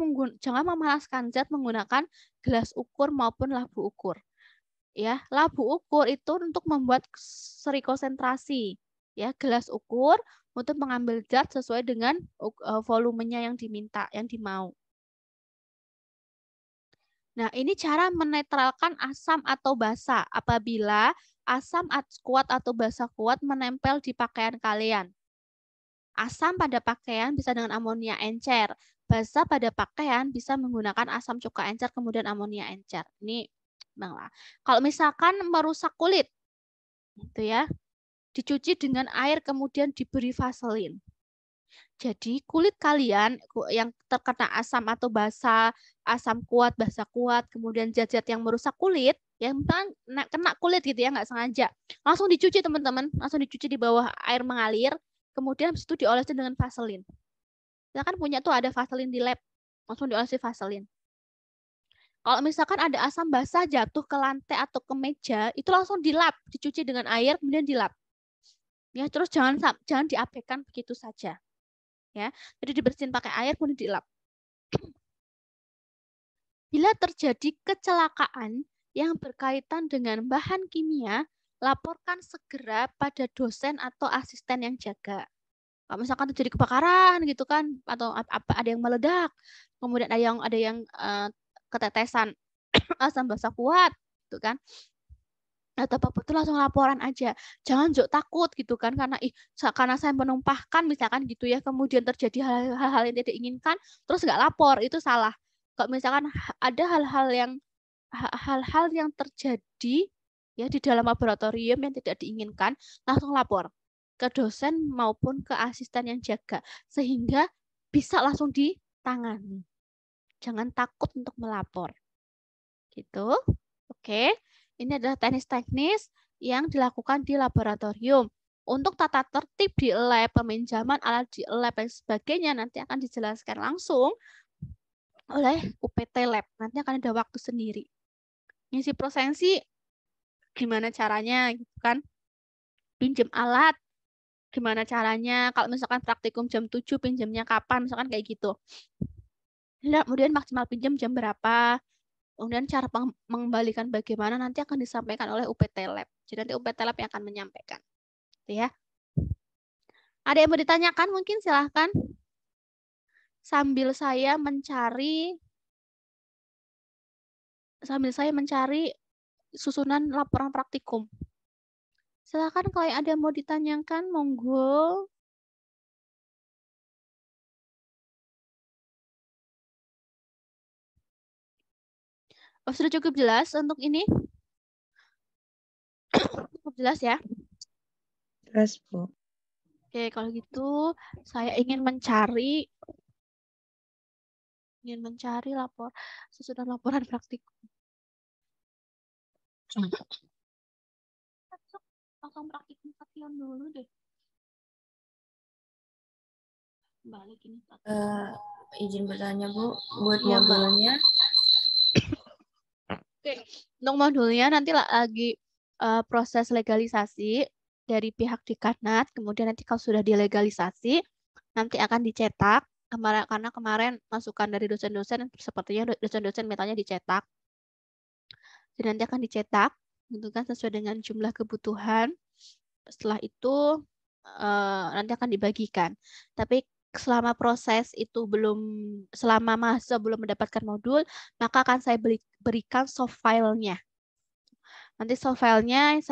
memanaskan zat menggunakan gelas ukur maupun labu ukur. Ya, labu ukur itu untuk membuat seri konsentrasi. Ya, gelas ukur untuk mengambil zat sesuai dengan volumenya yang diminta, yang dimau. Nah, ini cara menetralkan asam atau basa apabila asam kuat atau basa kuat menempel di pakaian kalian. Asam pada pakaian bisa dengan amonia encer. Basa pada pakaian bisa menggunakan asam cuka encer kemudian amonia encer. Ini banglah. Kalau misalkan merusak kulit, gitu ya, dicuci dengan air kemudian diberi vaselin. Jadi kulit kalian yang terkena asam atau basa, asam kuat, basa kuat, kemudian zat-zat yang merusak kulit, yang kena kulit gitu ya, nggak sengaja. Langsung dicuci teman-teman, langsung dicuci di bawah air mengalir, kemudian habis itu diolesi dengan vaselin. Kita kan punya tuh ada vaselin di lab, langsung diolesi vaselin. Kalau misalkan ada asam basa jatuh ke lantai atau ke meja, itu langsung dilap, dicuci dengan air, kemudian dilap. Ya, terus jangan diabaikan begitu saja. Ya, jadi dibersihin pakai air kemudian dilap. Bila terjadi kecelakaan yang berkaitan dengan bahan kimia, laporkan segera pada dosen atau asisten yang jaga. Kalau misalkan terjadi kebakaran gitu kan, atau apa ada yang meledak, kemudian ada yang ketetesan asam basa kuat, gitu kan. Atau apapun itu langsung laporan aja. Jangan takut gitu kan karena saya menumpahkan misalkan gitu ya, kemudian terjadi hal-hal yang tidak diinginkan terus nggak lapor, itu salah. Kalau misalkan ada hal-hal yang terjadi ya di dalam laboratorium yang tidak diinginkan, langsung lapor ke dosen maupun ke asisten yang jaga sehingga bisa langsung ditangani. Jangan takut untuk melapor. Gitu. Oke. Ini adalah teknis-teknis yang dilakukan di laboratorium. Untuk tata tertib di lab, peminjaman alat di lab dan sebagainya nanti akan dijelaskan langsung oleh UPT Lab. Nanti akan ada waktu sendiri. Ngisi prosensi gimana caranya gitu kan? Pinjam alat gimana caranya? Kalau misalkan praktikum jam 7, pinjamnya kapan? Misalkan kayak gitu. Kemudian maksimal pinjam jam berapa? Kemudian cara mengembalikan bagaimana nanti akan disampaikan oleh UPT Lab. Jadi nanti UPT Lab yang akan menyampaikan. Gitu ya. Ada yang mau ditanyakan mungkin silahkan. Sambil saya mencari susunan laporan praktikum. Silahkan kalau ada yang mau ditanyakan, monggo. Oh, sudah cukup jelas untuk ini? Cukup jelas ya? Jelas, Bu. Oke, kalau gitu saya ingin mencari susunan laporan praktikum. Langsung praktikum Kation dulu deh. Balik ini. Izin bertanya, Bu, buat Iya, Mbak. modulnya. Oke, untuk modulnya nanti lagi proses legalisasi dari pihak dekanat, kemudian nanti kalau sudah dilegalisasi, nanti akan dicetak. Karena kemarin masukan dari dosen-dosen, sepertinya dosen-dosen mintanya dicetak. Jadi nanti akan dicetak, gitu kan, sesuai dengan jumlah kebutuhan. Setelah itu nanti akan dibagikan. Tapi selama proses itu selama mahasiswa belum mendapatkan modul, maka akan saya berikan soft file-nya. Nanti soft file-nya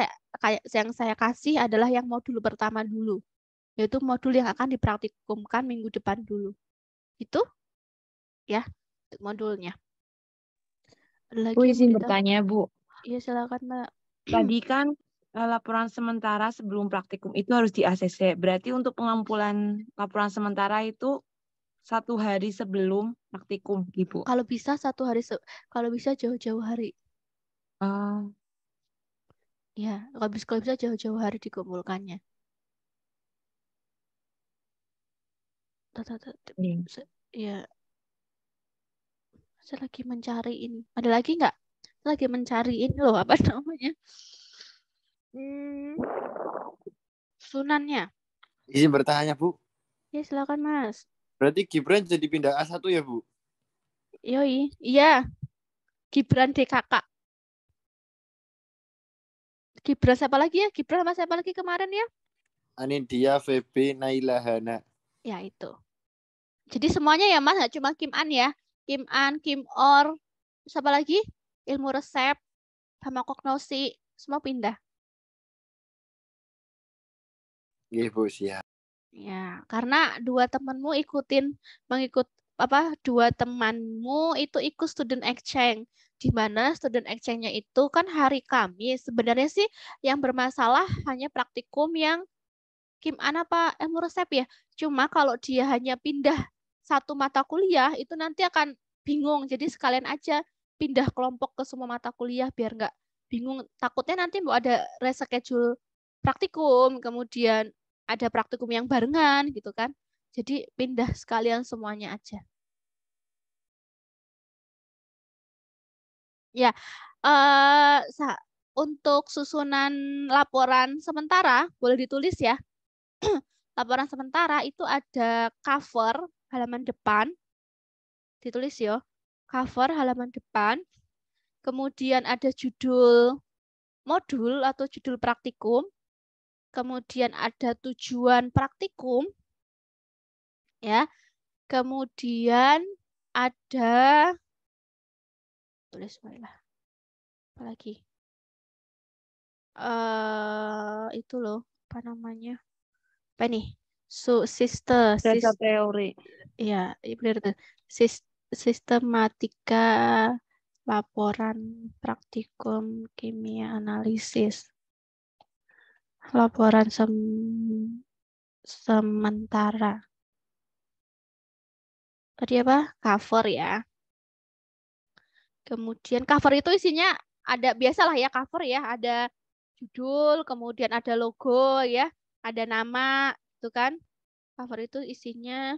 yang saya kasih adalah yang modul pertama dulu, yaitu modul yang akan dipraktikumkan minggu depan dulu. Itu ya untuk modulnya. Ada lagi Bu, yang izin mau bertanya, Bu. Iya, silakan, Mbak. Tadi kan laporan sementara sebelum praktikum itu harus di ACC. Berarti untuk pengumpulan laporan sementara itu 1 hari sebelum praktikum, Ibu. Kalau bisa kalau bisa jauh-jauh hari. Ya, kalau bisa jauh-jauh hari dikumpulkannya. Ya, saya lagi mencari ini. Ada lagi nggak? Saya lagi mencari ini loh, apa namanya? Susunannya. Izin bertanya, Bu. Ya, silakan, Mas. Berarti Gibran jadi pindah A1 ya, Bu? Yoi, iya. Gibran DKK. Gibran siapa lagi ya? Gibran sama siapa lagi kemarin ya? Anindya, VB, Naila, Hana. Ya, itu. Jadi semuanya ya, Mas, nggak cuma Kim An ya. Kim An, Kim Or, siapa lagi? Ilmu resep, sama kognosi, semua pindah. Iya, Bu, siap. Ya, karena dua temanmu dua temanmu itu ikut student exchange, di mana student exchange-nya itu kan hari Kamis. Sebenarnya sih yang bermasalah hanya praktikum yang Kim An apa ilmu resep ya. Cuma kalau dia hanya pindah satu mata kuliah itu nanti akan bingung. Jadi sekalian aja pindah kelompok ke semua mata kuliah biar nggak bingung. Takutnya nanti mau ada reschedule praktikum, kemudian ada praktikum yang barengan gitu kan. Jadi pindah sekalian semuanya aja. Ya, untuk susunan laporan sementara boleh ditulis ya. Laporan sementara itu ada cover halaman depan, ditulis ya, cover halaman depan, kemudian ada judul modul atau judul praktikum, kemudian ada tujuan praktikum, Ya. Kemudian ada tulis lah. Apalagi? Itu loh, apa namanya? Apa nih? Dasar teori. Ya, benar tuh. Sistematika laporan praktikum kimia analisis. Laporan sementara. Tadi apa? Cover ya. Kemudian cover itu isinya ada biasalah ya cover ya, ada judul, kemudian ada logo ya, ada nama, itu kan. Cover itu isinya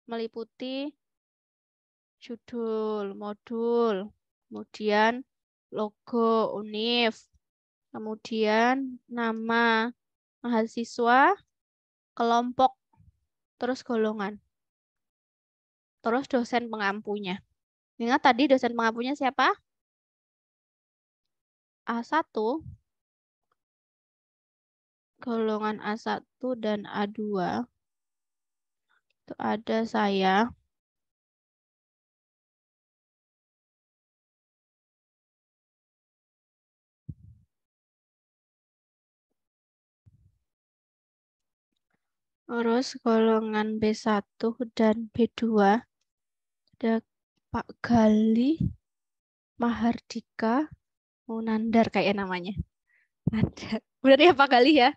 meliputi judul, modul, kemudian logo univ, kemudian nama mahasiswa, kelompok, terus golongan, terus dosen pengampunya. Ingat tadi dosen pengampunya siapa? A1, golongan A1 dan A2. Itu ada saya. Terus golongan B1 dan B2 ada Pak Gali Mahardika Munandar kayak namanya. Ada. Benar ya Pak Gali ya?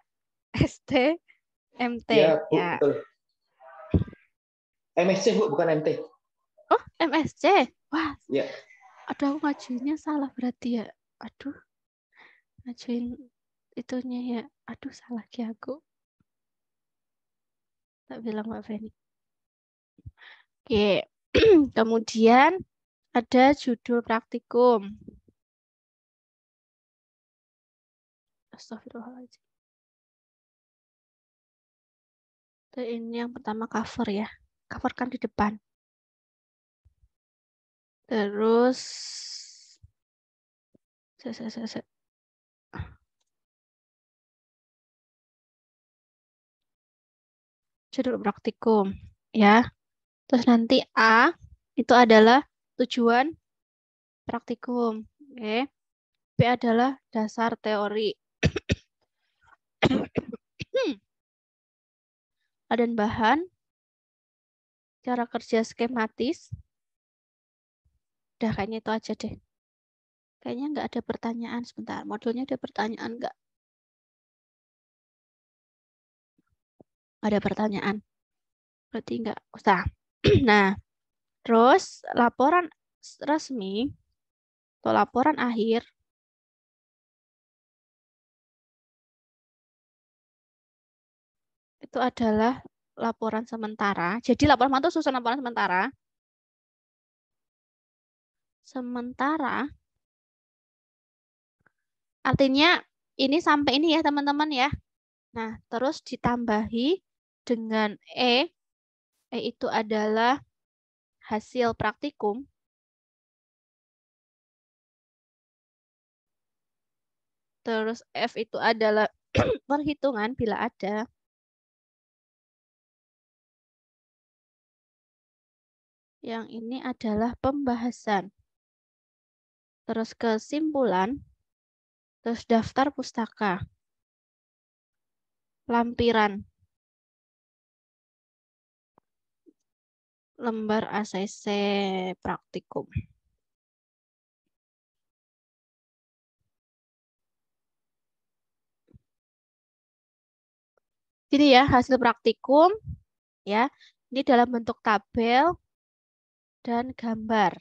ST, MT. Ya, Bu, Ya. betul. MSC, Bu, bukan MT. Oh, MSC. Wah. Ya. Aduh, aku ngajuinnya salah berarti ya. Aduh. Ngajuin itunya ya. Aduh, salah lagi aku. Tak bilang Mbak Feni. Oke. Kemudian ada judul praktikum. Astagfirullahaladzim. Ini yang pertama cover ya. Cover kan di depan. Terus judul praktikum ya. Terus nanti A itu adalah tujuan praktikum. Oke. B adalah dasar teori. Dan bahan, cara kerja skematis. Udah kayaknya itu aja deh. Kayaknya nggak ada pertanyaan. Sebentar, modulnya ada pertanyaan nggak? Ada pertanyaan. Berarti nggak usah. Nah, terus laporan resmi atau laporan akhir itu adalah laporan sementara. Jadi laporan itu susun laporan sementara. Sementara artinya ini sampai ini ya teman-teman ya. Nah, terus ditambahi dengan E. E itu adalah hasil praktikum. Terus F itu adalah perhitungan bila ada. Yang ini adalah pembahasan. Terus kesimpulan. Terus daftar pustaka. Lampiran. Lembar ACC praktikum. Ini ya hasil praktikum. Ya, ini dalam bentuk tabel dan gambar.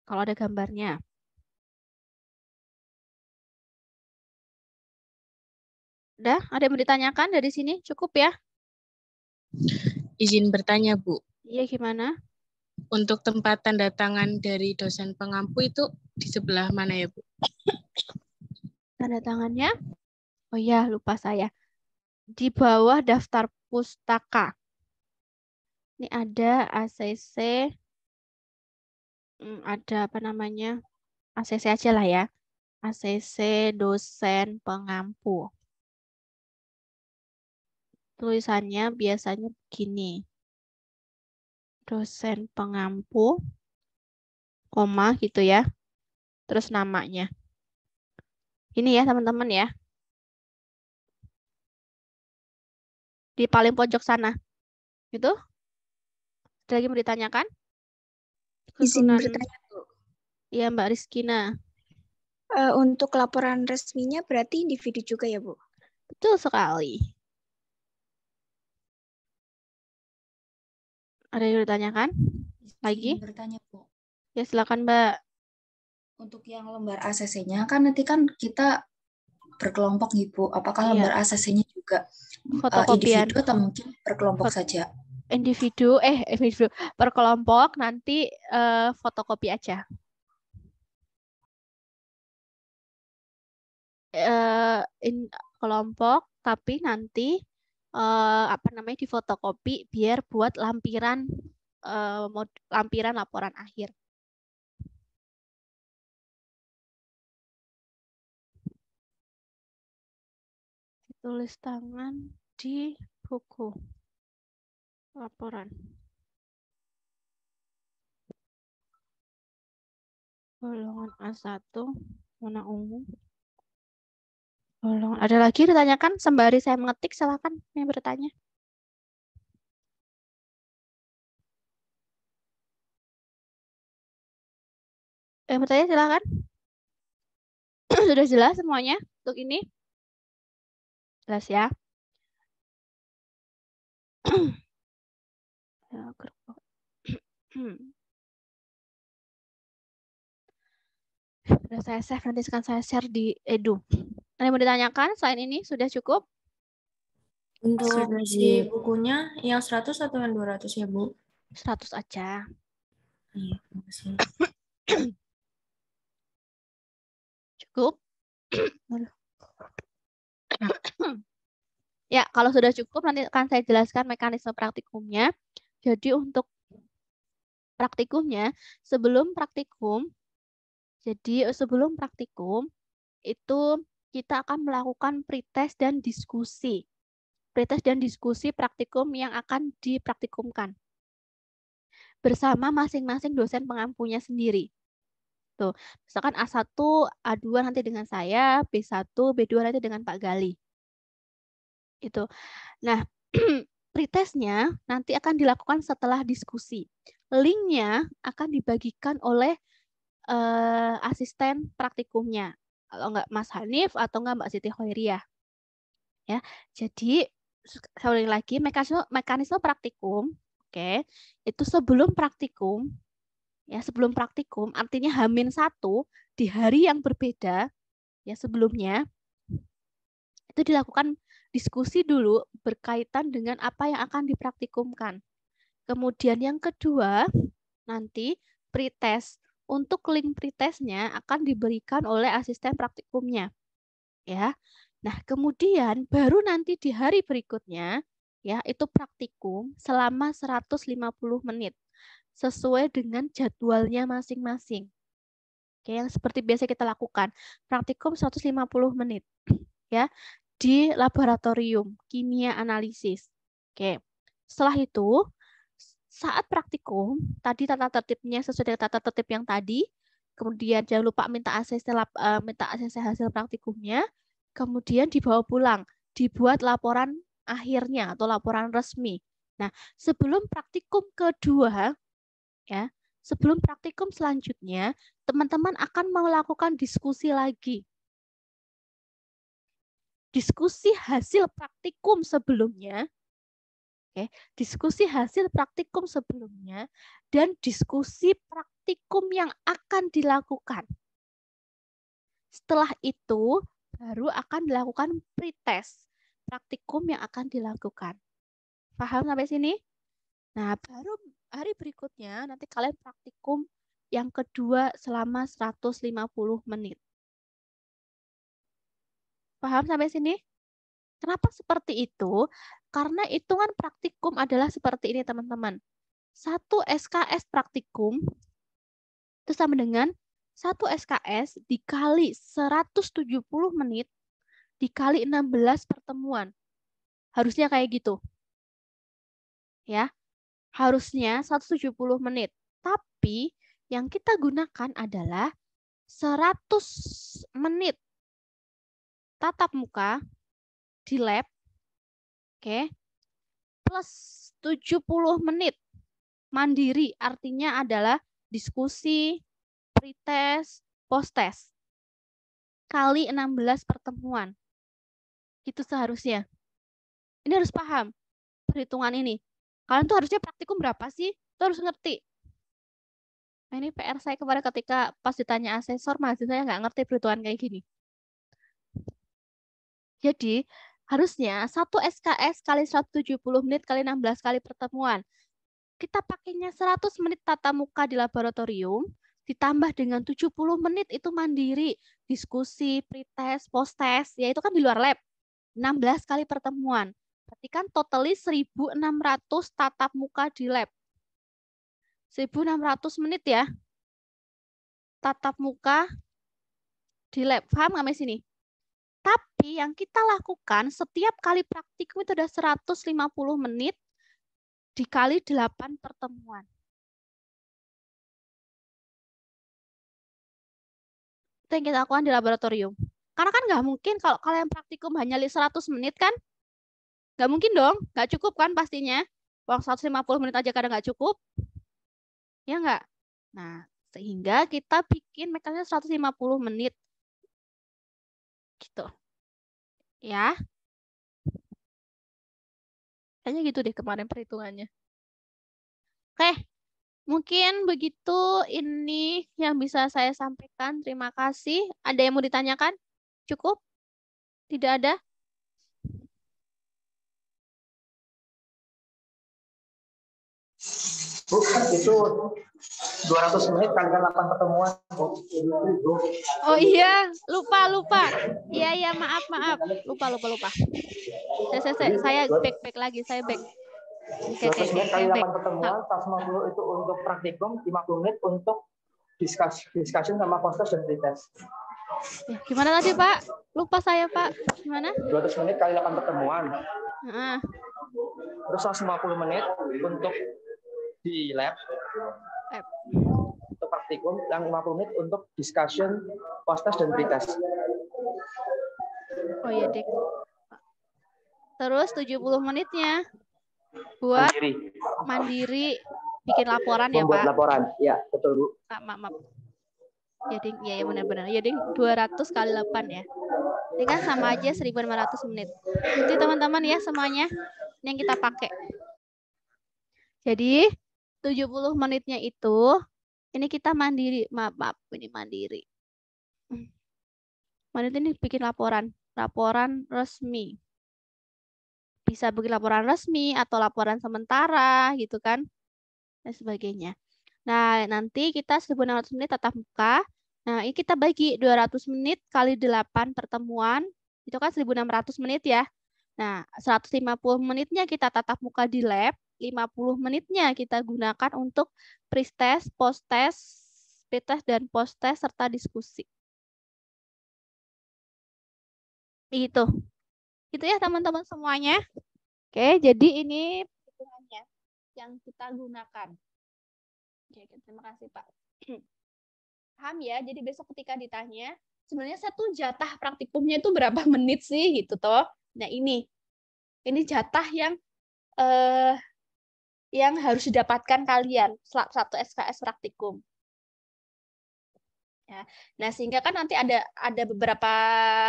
Kalau ada gambarnya. Udah, ada yang mau ditanyakan dari sini? Cukup ya? Izin bertanya, Bu. Iya, gimana? Untuk tempat tanda tangan dari dosen pengampu itu di sebelah mana ya, Bu? Tanda tangannya? Oh ya, lupa saya. Di bawah daftar pustaka. Ini ada ACC, ada apa namanya? ACC aja lah ya. ACC dosen pengampu. Tulisannya biasanya begini. dosen pengampu, koma gitu ya. Terus namanya. Ini ya teman-teman ya. Di paling pojok sana. Gitu. Ada lagi mau ditanyakan? Izin Susunan. bertanya, Bu. Iya Mbak Rizkina. Untuk laporan resminya berarti individu juga ya, Bu? Betul sekali. Ada yang ditanyakan? Lagi? Izin bertanya, Bu. Ya silakan Mbak. Untuk yang lembar ACC-nya kan nanti kan kita berkelompok nih, Bu. Apakah Iya. lembar ACC-nya juga Fotokopian. individu atau mungkin berkelompok saja? Individu per kelompok nanti fotokopi aja. Kelompok tapi nanti difotokopi biar buat lampiran lampiran laporan akhir. Tulis tangan di buku laporan. Golongan A1 warna ungu. Golongan. Ada lagi ditanyakan sembari saya mengetik, silakan yang bertanya. Yang bertanya silakan. Sudah jelas semuanya untuk ini? Jelas ya. Sudah saya save, nanti akan saya share di Edu. Ada yang mau ditanyakan selain ini? Sudah cukup? Untuk si bukunya yang 100 atau yang 200 ya, Bu? 100 aja. Iya, terima kasih. Cukup? Ya, kalau sudah cukup nanti akan saya jelaskan mekanisme praktikumnya. Jadi untuk praktikumnya, sebelum praktikum itu kita akan melakukan pretest dan diskusi. Pretest dan diskusi praktikum yang akan dipraktikumkan bersama masing-masing dosen pengampunya sendiri. Tuh, misalkan A1, A2 nanti dengan saya, B1, B2 nanti dengan Pak Gali. Itu. Nah, pretestnya nanti akan dilakukan setelah diskusi. Linknya akan dibagikan oleh asisten praktikumnya. Kalau nggak Mas Hanif atau nggak Mbak Siti Khairiyah. Ya, jadi sekali lagi mekanisme praktikum, oke, itu sebelum praktikum, ya sebelum praktikum artinya H-1 di hari yang berbeda, ya sebelumnya itu dilakukan diskusi dulu berkaitan dengan apa yang akan dipraktikumkan. Kemudian yang kedua nanti pretest. Untuk link pretestnya akan diberikan oleh asisten praktikumnya, ya. Nah, kemudian baru nanti di hari berikutnya ya itu praktikum selama 150 menit sesuai dengan jadwalnya masing-masing. Oke, yang seperti biasa kita lakukan. Praktikum 150 menit ya di laboratorium kimia analisis. Oke. Setelah itu saat praktikum tadi tata tertibnya sesuai dengan tata tertib yang tadi. Kemudian jangan lupa minta ACC hasil praktikumnya. Kemudian dibawa pulang, dibuat laporan akhirnya atau laporan resmi. Nah, sebelum praktikum kedua, ya, sebelum praktikum selanjutnya, teman-teman akan melakukan diskusi lagi. Diskusi hasil praktikum sebelumnya, oke, diskusi hasil praktikum sebelumnya, dan diskusi praktikum yang akan dilakukan. Setelah itu, baru akan dilakukan pretest praktikum yang akan dilakukan. Paham sampai sini? Nah, baru hari berikutnya nanti kalian praktikum yang kedua selama 150 menit. Paham sampai sini? Kenapa seperti itu? Karena hitungan praktikum adalah seperti ini, teman-teman. 1 SKS praktikum itu sama dengan 1 SKS dikali 170 menit dikali 16 pertemuan. Harusnya kayak gitu. Ya. Harusnya 170 menit. Tapi yang kita gunakan adalah 100 menit tatap muka di lab, oke, plus 70 menit mandiri, artinya adalah diskusi, pretest, post-test, kali 16 pertemuan. Itu seharusnya. Ini harus paham perhitungan ini. Kalian tuh harusnya praktikum berapa sih? Tuh harus ngerti. Nah, ini PR saya kemarin ketika pas ditanya asesor, mahasiswa nggak ngerti perhitungan kayak gini. Jadi, harusnya 1 SKS kali 170 menit kali 16 kali pertemuan. Kita pakainya 100 menit tatap muka di laboratorium, ditambah dengan 70 menit itu mandiri, diskusi, pretest, post-test, ya itu kan di luar lab. 16 kali pertemuan. Berarti kan totally 1.600 tatap muka di lab. 1.600 menit ya. Tatap muka di lab. Paham nggak sini? Tapi yang kita lakukan setiap kali praktikum itu ada 150 menit dikali 8 pertemuan. Itu yang kita lakukan di laboratorium. Karena kan nggak mungkin kalau kalian praktikum hanya 100 menit kan? Nggak mungkin dong, nggak cukup kan pastinya. Uang 150 menit aja kadang nggak cukup. Ya nggak? Nah, sehingga kita bikin mekanisme 150 menit. Gitu. Ya. Kayaknya gitu deh kemarin perhitungannya. Oke, mungkin begitu ini yang bisa saya sampaikan. Terima kasih. Ada yang mau ditanyakan? Cukup? Tidak ada? Bu, itu 200 menit kali 8 pertemuan. Bu. Oh iya, lupa. Iya, maaf. Lupa. Saya back lagi, saya back. 200 menit kali 8 pertemuan, 150 itu untuk praktikum, 50 menit untuk discussion sama post-test dan pretest. Ya, gimana tadi Pak? Lupa saya Pak. Gimana? 200 menit kali 8 pertemuan. Nah. Terus 150 menit untuk di lab. Untuk praktikum, yang 50 menit untuk discussion, post-test dan pretest. Oh iya, Dik. Terus 70 menitnya buat mandiri bikin laporan ya, Pak. Membuat laporan. Ya, betul, Bu. Maaf. Ya, Ding. Ya, benar-benar. Ya, Ding, 200 kali 8 ya. Ini kan sama aja 1.500 menit. Itu teman-teman ya semuanya yang kita pakai. Jadi 70 menitnya itu ini kita mandiri. Maaf, ini mandiri. Mandiri ini bikin laporan resmi. Bisa bikin laporan resmi atau laporan sementara gitu kan. Dan sebagainya. Nah, nanti kita 1.600 menit tatap muka. Nah, ini kita bagi 200 menit kali 8 pertemuan. Itu kan 1.600 menit ya. Nah, 150 menitnya kita tatap muka di lab. 50 menitnya kita gunakan untuk pre-test, post-test, pretest, dan post-test, serta diskusi. Itu ya teman-teman semuanya. Oke, jadi ini hitungannya yang kita gunakan. Oke, terima kasih Pak. Paham ya? Jadi besok ketika ditanya, sebenarnya satu jatah praktikumnya itu berapa menit sih gitu toh? Nah ini jatah yang harus didapatkan kalian satu SKS praktikum. Ya. Nah, sehingga kan nanti ada beberapa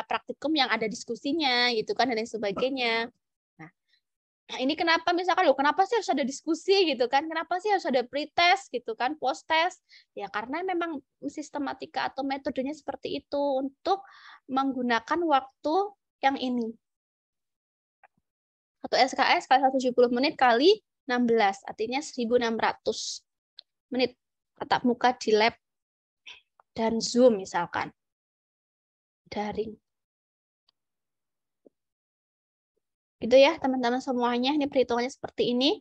praktikum yang ada diskusinya gitu kan dan lain sebagainya. Nah, ini kenapa misalkan kenapa sih harus ada diskusi gitu kan? Kenapa sih harus ada pretest gitu kan, post-test? Ya karena memang sistematika atau metodenya seperti itu untuk menggunakan waktu yang ini. Satu SKS kali 170 menit kali 16, artinya 1.600 menit tatap muka di lab dan Zoom misalkan. Daring. Gitu ya teman-teman semuanya, ini perhitungannya seperti ini.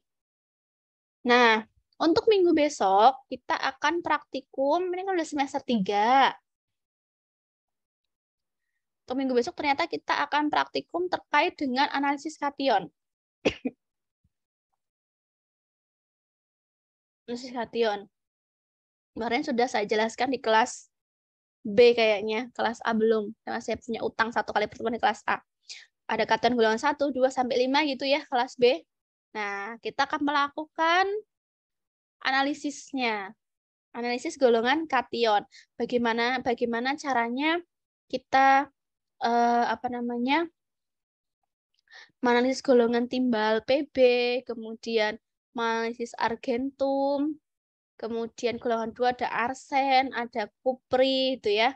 Nah, untuk minggu besok kita akan praktikum, ini kan udah semester 3. Untuk minggu besok ternyata kita akan praktikum terkait dengan analisis kation. analisis kation. Kemarin sudah saya jelaskan di kelas B kayaknya, kelas A belum. Karena saya punya utang 1 kali pertemuan di kelas A. Ada kation golongan 1, 2, sampai 5 gitu ya, kelas B. Nah, kita akan melakukan analisisnya. Analisis golongan kation. Bagaimana caranya kita menganalisis golongan timbal Pb, kemudian menganalisis argentum, kemudian golongan 2 ada arsen, ada kupri itu ya.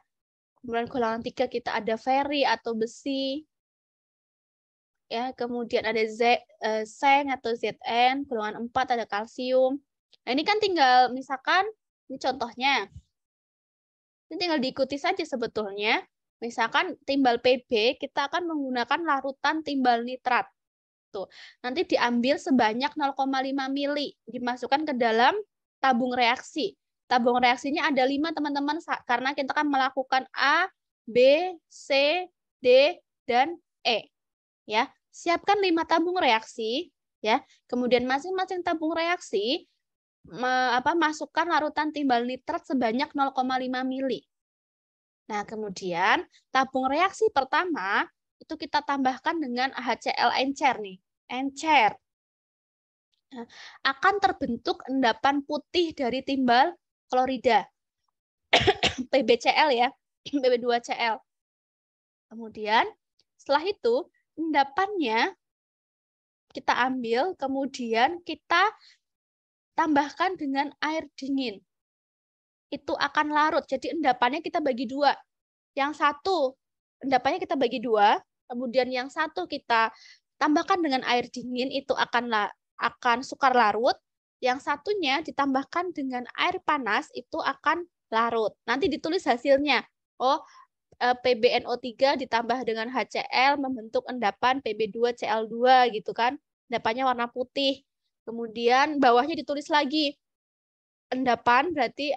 Kemudian golongan 3 kita ada feri atau besi. Ya, kemudian ada seng atau Zn, golongan 4 ada kalsium. Nah, ini kan tinggal misalkan ini contohnya. Ini tinggal diikuti saja sebetulnya. Misalkan timbal Pb kita akan menggunakan larutan timbal nitrat. Tuh. Nanti diambil sebanyak 0,5 mili dimasukkan ke dalam tabung reaksi. Tabung reaksinya ada 5 teman-teman karena kita akan melakukan A, B, C, D, dan E. Ya, siapkan 5 tabung reaksi ya. Kemudian masing-masing tabung reaksi masukkan larutan timbal nitrat sebanyak 0,5 mili. Nah, kemudian tabung reaksi pertama itu kita tambahkan dengan HCl encer nih. Encer. Nah, akan terbentuk endapan putih dari timbal klorida. PbCl ya, Pb2Cl. Kemudian setelah itu endapannya kita ambil, kemudian kita tambahkan dengan air dingin. Itu akan larut. Jadi endapannya kita bagi 2. Yang satu endapannya kita bagi 2, kemudian yang satu kita tambahkan dengan air dingin, itu akan sukar larut. Yang satunya ditambahkan dengan air panas, itu akan larut. Nanti ditulis hasilnya. Oh, PbNO3 ditambah dengan HCl membentuk endapan Pb2Cl2 gitu kan. Endapannya warna putih. Kemudian bawahnya ditulis lagi endapan berarti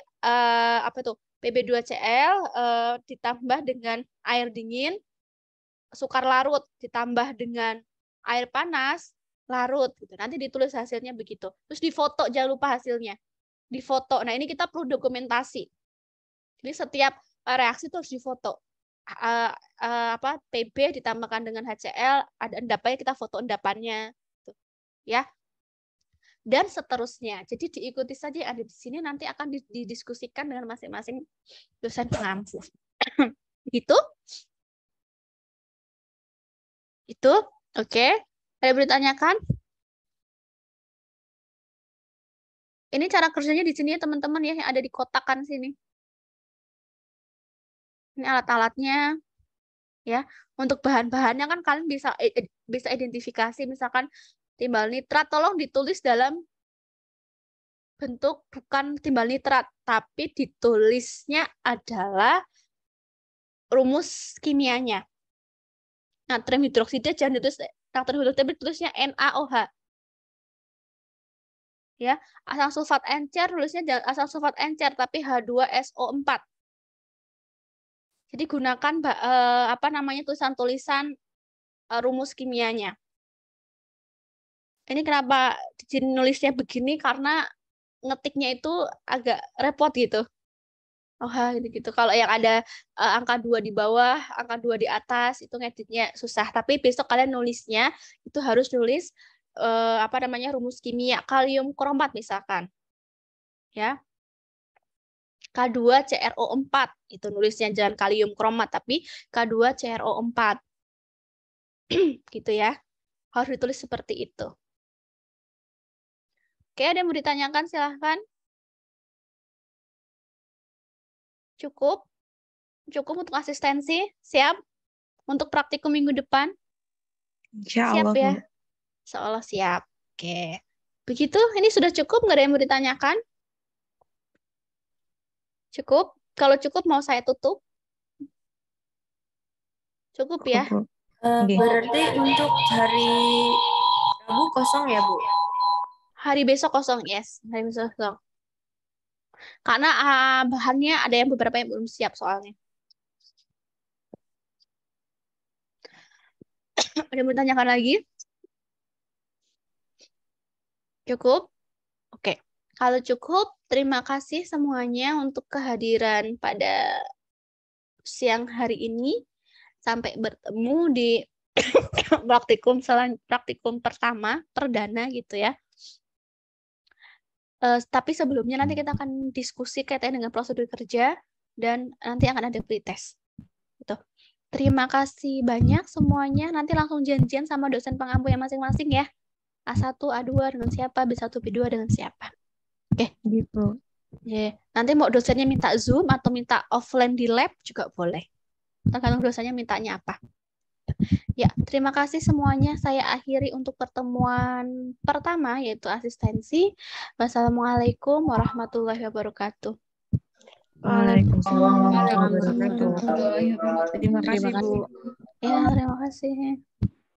Pb2Cl ditambah dengan air dingin sukar larut ditambah dengan air panas larut gitu. Nanti ditulis hasilnya begitu. Terus difoto, jangan lupa hasilnya. Difoto. Nah, ini kita perlu dokumentasi. Jadi setiap reaksi itu harus difoto. Pb ditambahkan dengan HCl, ada endapannya, kita foto endapannya gitu. Ya. Dan seterusnya. Jadi diikuti saja yang ada di sini, nanti akan didiskusikan dengan masing-masing dosen pengampu. Begitu? Itu, oke. Ada yang bertanyakan? Ini cara kerjanya di sini ya teman-teman ya, yang ada di kotakan sini. Ini alat-alatnya. Ya, untuk bahan-bahannya kan kalian bisa identifikasi, misalkan timbal nitrat, tolong ditulis dalam bentuk bukan timbal nitrat, tapi ditulisnya adalah rumus kimianya. Natrium hidroksida jangan ditulis natrium hidroksida, tapi tulisnya NaOH. Ya, asam sulfat encer tulisnya jangan asam sulfat encer, tapi H2SO4. Jadi gunakan tulisan-tulisan rumus kimianya. Ini kenapa nulisnya begini, karena ngetiknya itu agak repot gitu. Gitu. Kalau yang ada angka 2 di bawah, angka 2 di atas, itu ngeditnya susah. Tapi besok kalian nulisnya itu harus nulis rumus kimia kalium kromat misalkan. Ya. K2CrO4 itu nulisnya jangan kalium kromat tapi K2CrO4. Gitu ya. Harus ditulis seperti itu. Oke, ada yang mau ditanyakan silahkan. Cukup? Cukup untuk asistensi? Siap? Untuk praktikum minggu depan? Siap ya? Seolah siap. Oke. Begitu? Ini sudah cukup? Nggak ada yang mau ditanyakan? Cukup? Kalau cukup mau saya tutup? Cukup ya? Berarti untuk hari Rabu kosong ya, Bu? Hari besok kosong, yes. Hari besok kosong. Karena bahannya ada yang beberapa yang belum siap soalnya. Ada yang bertanyakan lagi? Cukup? Oke. Kalau cukup, terima kasih semuanya untuk kehadiran pada siang hari ini. Sampai bertemu di praktikum pertama, perdana gitu ya. Tapi sebelumnya nanti kita akan diskusi kaitan dengan prosedur kerja dan nanti akan ada pretest. Gitu. Terima kasih banyak semuanya. Nanti langsung janjian sama dosen pengampu yang masing-masing ya. A1, A2 dengan siapa, B1, B2 dengan siapa. Oke. Gitu. Yeah. Nanti mau dosennya minta Zoom atau minta offline di lab juga boleh. Tergantung dosennya mintanya apa. Ya, terima kasih semuanya. Saya akhiri untuk pertemuan pertama yaitu asistensi. Wassalamualaikum warahmatullahi wabarakatuh. Waalaikumsalam warahmatullahi wabarakatuh. Terima kasih, Bu. Ya, terima kasih.